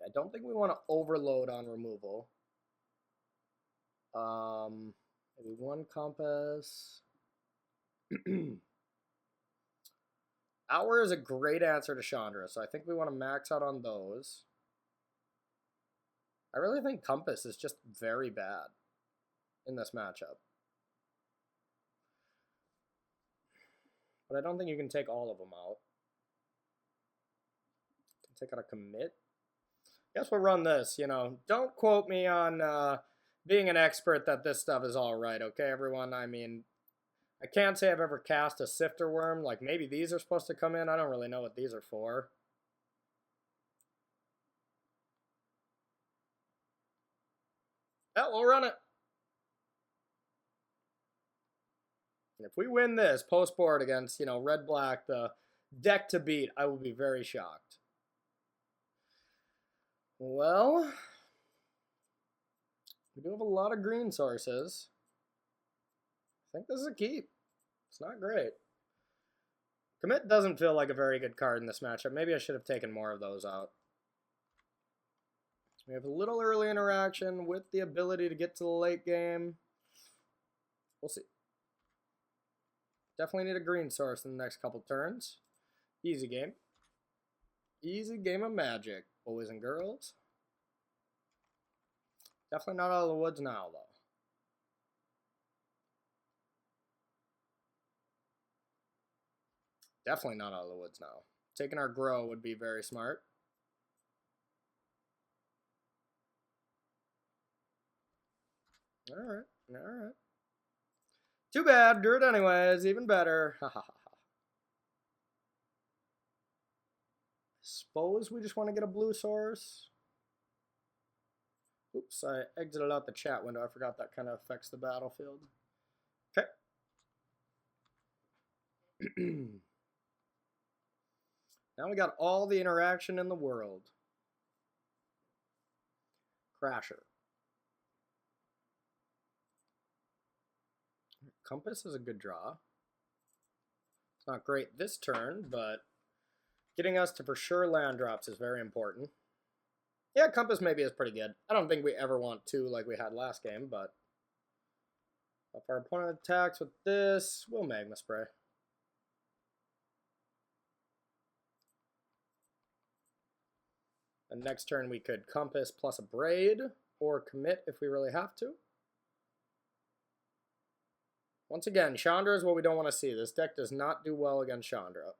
I don't think we want to overload on removal. Maybe 1 Compass. Hour is a great answer to Chandra, so I think we want to max out on those. I really think Compass is just very bad in this matchup. But I don't think you can take all of them out. You can take out a commit. Guess we'll run this, you know. Don't quote me on being an expert that this stuff is all right, okay, everyone? I mean, I can't say I've ever cast a Sifter Wurm. Like, maybe these are supposed to come in. I don't really know what these are for. Yeah, we'll run it. And if we win this post-board against, you know, red-black, the deck to beat, I will be very shocked. Well, we do have a lot of green sources. I think this is a keep. It's not great. Commit doesn't feel like a very good card in this matchup. Maybe I should have taken more of those out. We have a little early interaction with the ability to get to the late game. We'll see. Definitely need a green source in the next couple turns. Easy game. Easy game of Magic, boys and girls. Definitely not out of the woods now, though. Definitely not out of the woods now. Taking our grow would be very smart. Alright, alright. Too bad, drew it anyways, even better. Suppose we just want to get a blue source. Oops, I exited out the chat window. I forgot that kind of affects the battlefield. Okay. Now we got all the interaction in the world. Crasher. Compass is a good draw. It's not great this turn, but getting us to for sure land drops is very important. Yeah, Compass maybe is pretty good. I don't think we ever want 2 like we had last game, but if our opponent attacks with this, we'll Magma Spray. And next turn we could Compass plus Abrade, or commit if we really have to. Once again, Chandra is what we don't want to see. This deck does not do well against Chandra.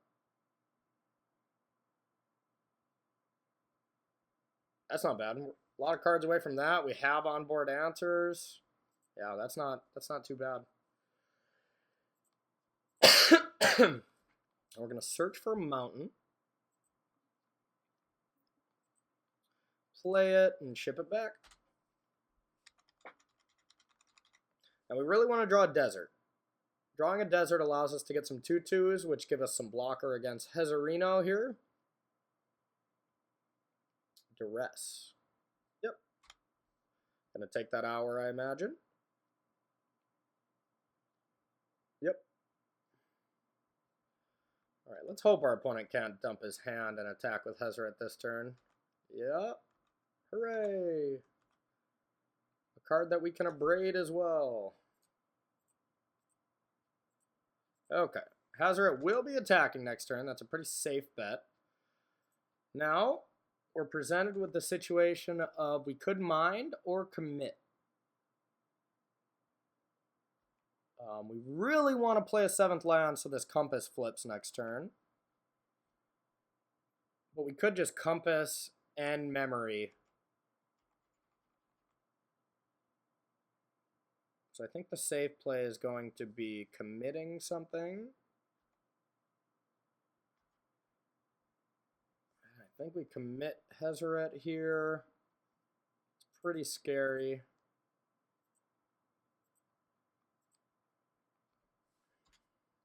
That's not bad. A lot of cards away from that. We have onboard answers. Yeah, that's not too bad. We're going to search for Mountain. Play it and ship it back. Now we really want to draw a desert. Drawing a desert allows us to get some 2/2s, which give us some blocker against Hezarino here. Duress. Yep. Gonna take that hour, I imagine. Yep. Alright, let's hope our opponent can't dump his hand and attack with Hezar at this turn. Yep. Hooray! card that we can abrade as well. Okay. Hazoret will be attacking next turn. That's a pretty safe bet. Now, we're presented with the situation of we could mind or commit. We really want to play a 7th land so this Compass flips next turn. But we could just Compass and Memory. So I think the safe play is going to be committing something. I think we commit Hazoret here. It's pretty scary.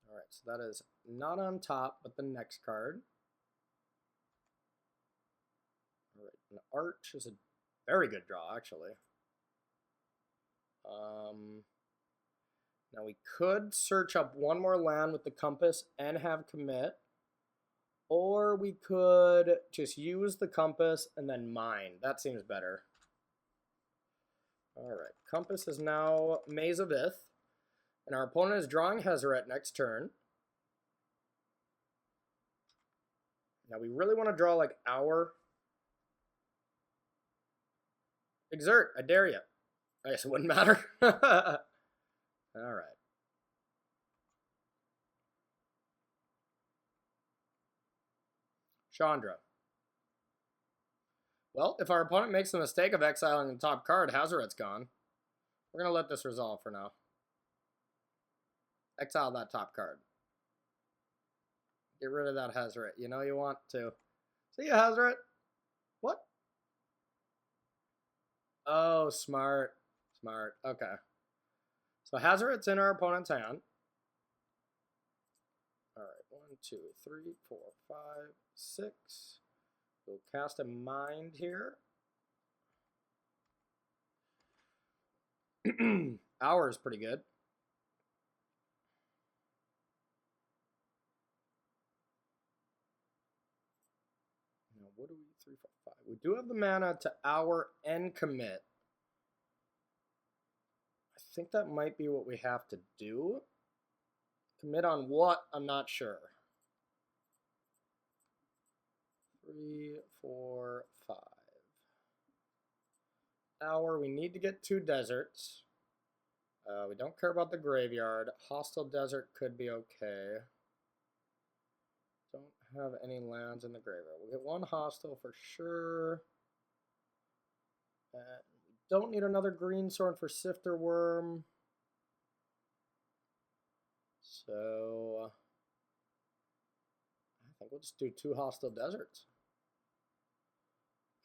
Alright, so that is not on top, but the next card. Alright, an Arch is a very good draw, actually. Now we could search up one more land with the Compass and have commit. Or we could just use the Compass and then mine. That seems better. Alright, Compass is now Maze of Ith. And our opponent is drawing Hazoret next turn. Now we really want to draw like Hour. Exert, I dare you. I guess it wouldn't matter. Alright. Chandra. Well, if our opponent makes the mistake of exiling the top card, Hazoret's gone. We're going to let this resolve for now. Exile that top card. Get rid of that Hazoret. You know you want to. See ya, Hazoret. What? Oh, smart. Smart. Okay. So Hazoret's in our opponent's hand. Alright, 1, 2, 3, 4, 5, 6. We'll cast a Mind here. Hour is pretty good. Now, what do we, 3, 4, 5? We do have the mana to Hour and commit. I think that might be what we have to do. Commit on what? I'm not sure. 3, 4, 5. Hour, we need to get 2 deserts. We don't care about the graveyard. Hostile desert could be okay. Don't have any lands in the graveyard. We'll get 1 hostile for sure. We don't need another green sword for Sifter Wurm. So I think we'll just do 2 hostile deserts.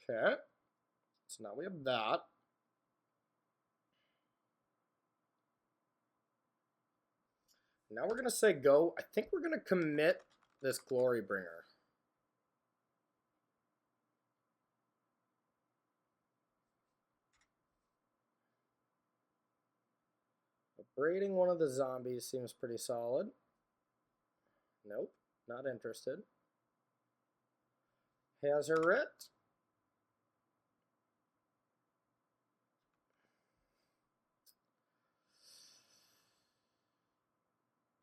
Okay. So now we have that. Now we're going to say go. I think we're going to commit this Glorybringer. Braiding one of the zombies seems pretty solid. Nope, not interested. Hazoret.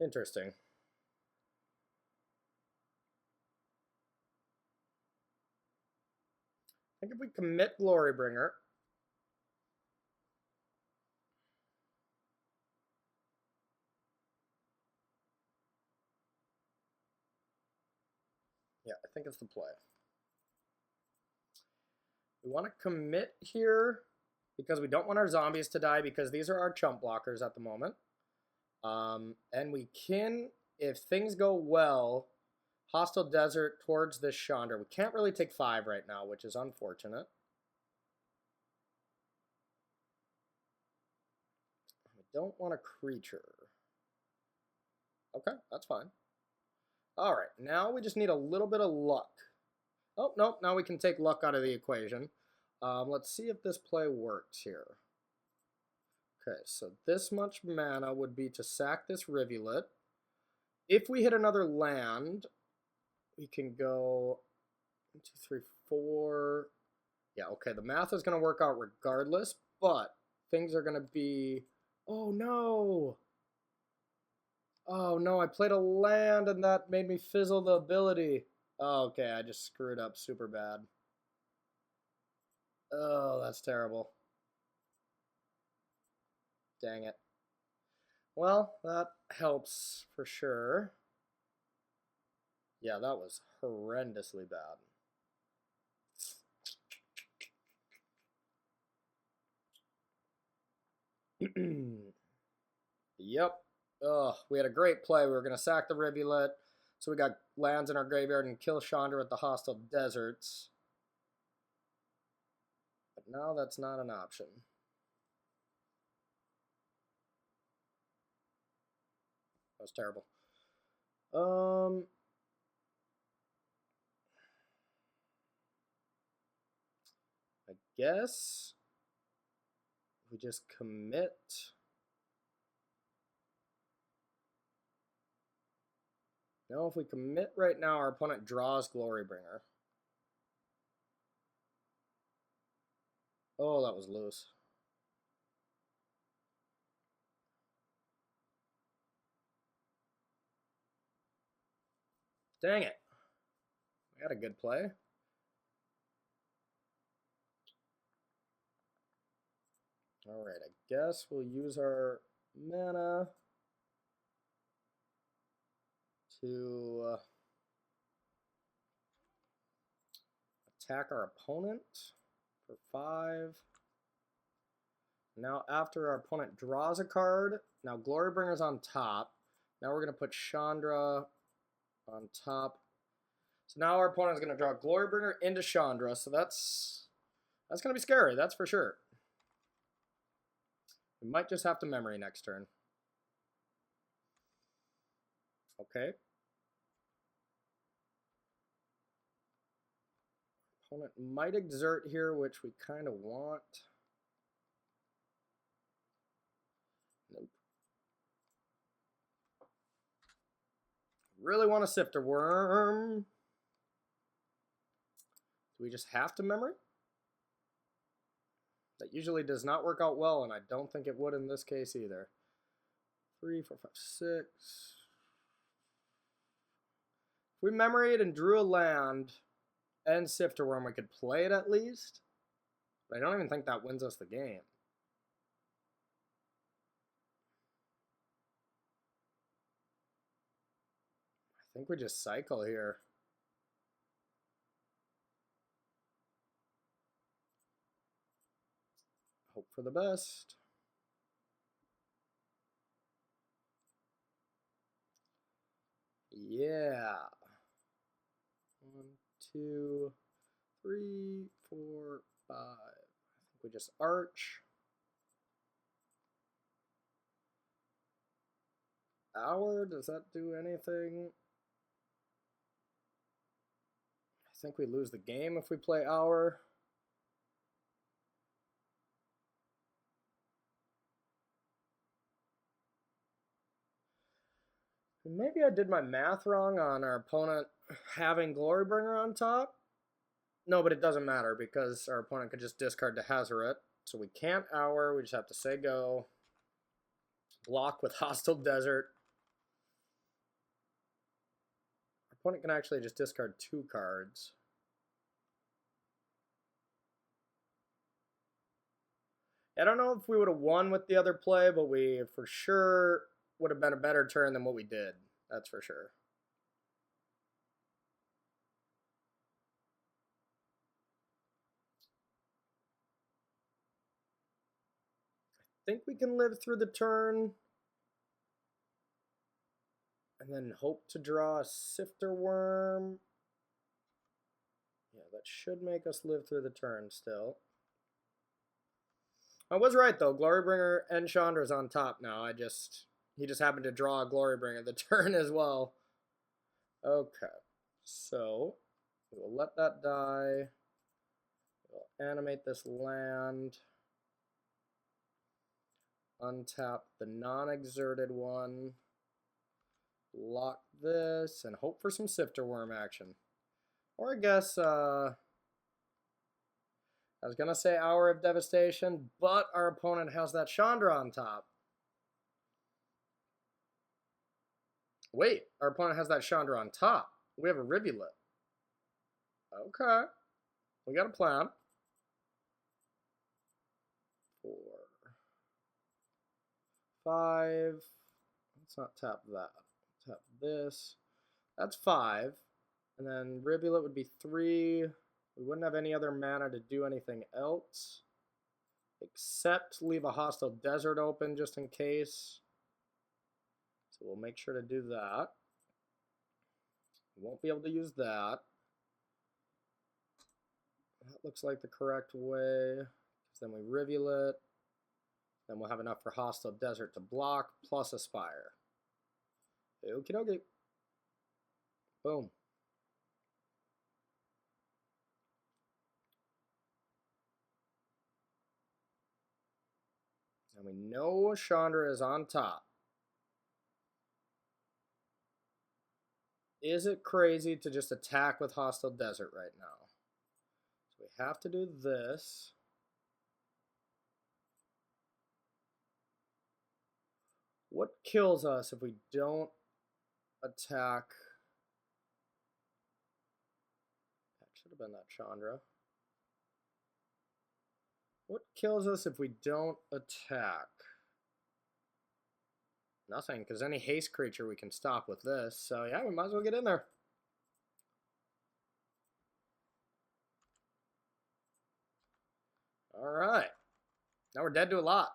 Interesting. I think if we commit Glorybringer, yeah, I think it's the play. We want to commit here because we don't want our zombies to die because these are our chump blockers at the moment. And we can, if things go well, hostile desert towards this Chandra. We can't really take 5 right now, which is unfortunate. We don't want a creature. Okay, that's fine. Alright, now we just need a little bit of luck. Oh, no, now we can take luck out of the equation. Let's see if this play works here. Okay, so this much mana would be to sack this Rivulet. If we hit another land, we can go 1, 2, 3, 4. Yeah, okay, the math is going to work out regardless, but things are going to be... Oh, no! Oh, no, I played a land and that made me fizzle the ability. Oh, okay, I just screwed up super bad. Oh, that's terrible. Dang it. Well, that helps for sure. Yeah, that was horrendously bad. Yep. Ugh, we had a great play. We were going to sack the Rivulet, so we got lands in our graveyard and kill Chandra at the hostile deserts. But now that's not an option. That was terrible. I guess we just commit. No, if we commit right now, our opponent draws Glorybringer. Oh, that was loose. Dang it. We had a good play. Alright, I guess we'll use our mana to attack our opponent for 5. Now after our opponent draws a card, now Glorybringer's on top. Now we're going to put Chandra on top. So now our opponent's going to draw Glorybringer into Chandra, so that's going to be scary, that's for sure. We might just have to memory next turn. Okay. Opponent might exert here, which we kind of want. Nope. Really want a Sifter Wurm. Do we just have to memory? That usually does not work out well, and I don't think it would in this case either. 3, 4, 5, 6. If we memoried and drew a land and Sifter Wurm, we could play it at least. But I don't even think that wins us the game. I think we just cycle here. Hope for the best. Yeah. 1, 2, 3, 4, 5. I think we just arch. Hour, does that do anything? I think we lose the game if we play Hour. Maybe I did my math wrong on our opponent having Glorybringer on top. No, but it doesn't matter because our opponent could just discard to Hazoret. So we can't Hour, we just have to say go. Block with Hostile Desert. Our opponent can actually just discard 2 cards. I don't know if we would have won with the other play, but we for sure would have been a better turn than what we did. That's for sure. I think we can live through the turn. And then hope to draw a Sifter Wurm. Yeah, that should make us live through the turn still. I was right though. Glorybringer and Chandra's on top now. He just happened to draw a Glorybringer the turn as well. Okay, so we'll let that die. We'll animate this land. Untap the non-exerted one. Lock this and hope for some Sifter Wurm action. Or I guess I was going to say Hour of Devastation, but our opponent has that Chandra on top. Wait, our opponent has that Chandra on top. We have a Rivulet. Okay. We got a plan. 4, 5. Let's not tap that. Tap this. That's 5. And then Rivulet would be 3. We wouldn't have any other mana to do anything else. Except leave a hostile desert open just in case. So we'll make sure to do that. We won't be able to use that. That looks like the correct way. Then we Rivulet. Then we'll have enough for hostile desert to block, plus Aspire. Okie dokie. Boom. And we know Chandra is on top. Is it crazy to just attack with hostile desert right now? So we have to do this. What kills us if we don't attack? That should have been that Chandra. What kills us if we don't attack? Nothing, because any haste creature we can stop with this. So yeah, we might as well get in there. Alright. Now we're dead to a lot.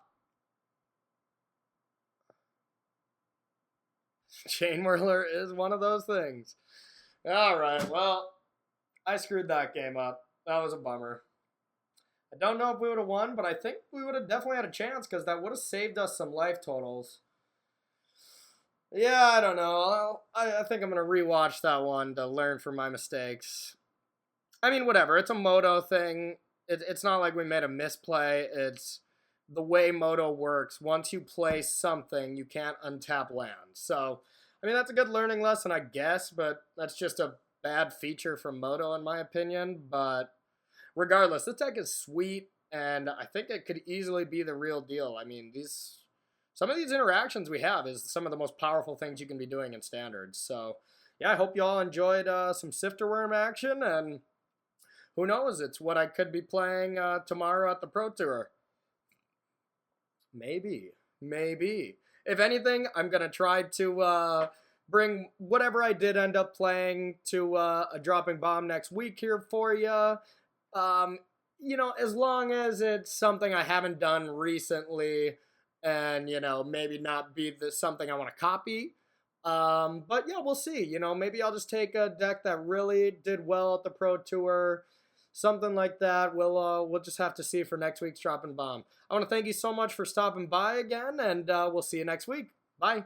Chain Whirler is one of those things. Alright, well, I screwed that game up. That was a bummer. I don't know if we would have won, but I think we would have definitely had a chance because that would have saved us some life totals. Yeah, I don't know. I think I'm going to rewatch that one to learn from my mistakes. I mean, whatever. It's a Moto thing. It's not like we made a misplay. It's the way Moto works. Once you play something, you can't untap land. So, I mean, that's a good learning lesson, I guess, but that's just a bad feature from Moto, in my opinion. But regardless, this deck is sweet, and I think it could easily be the real deal. I mean, some of these interactions we have is some of the most powerful things you can be doing in Standards. So, yeah, I hope you all enjoyed some Sifter Wurm action, and who knows, it's what I could be playing tomorrow at the Pro Tour. Maybe. If anything, I'm going to try to bring whatever I did end up playing to a Dropping Bomb next week here for you. You know, as long as it's something I haven't done recently and, you know, maybe not be something I want to copy. But yeah, we'll see. You know, maybe I'll just take a deck that really did well at the Pro Tour. Something like that. We'll just have to see for next week's Droppin' Bomb. I want to thank you so much for stopping by again, and we'll see you next week. Bye.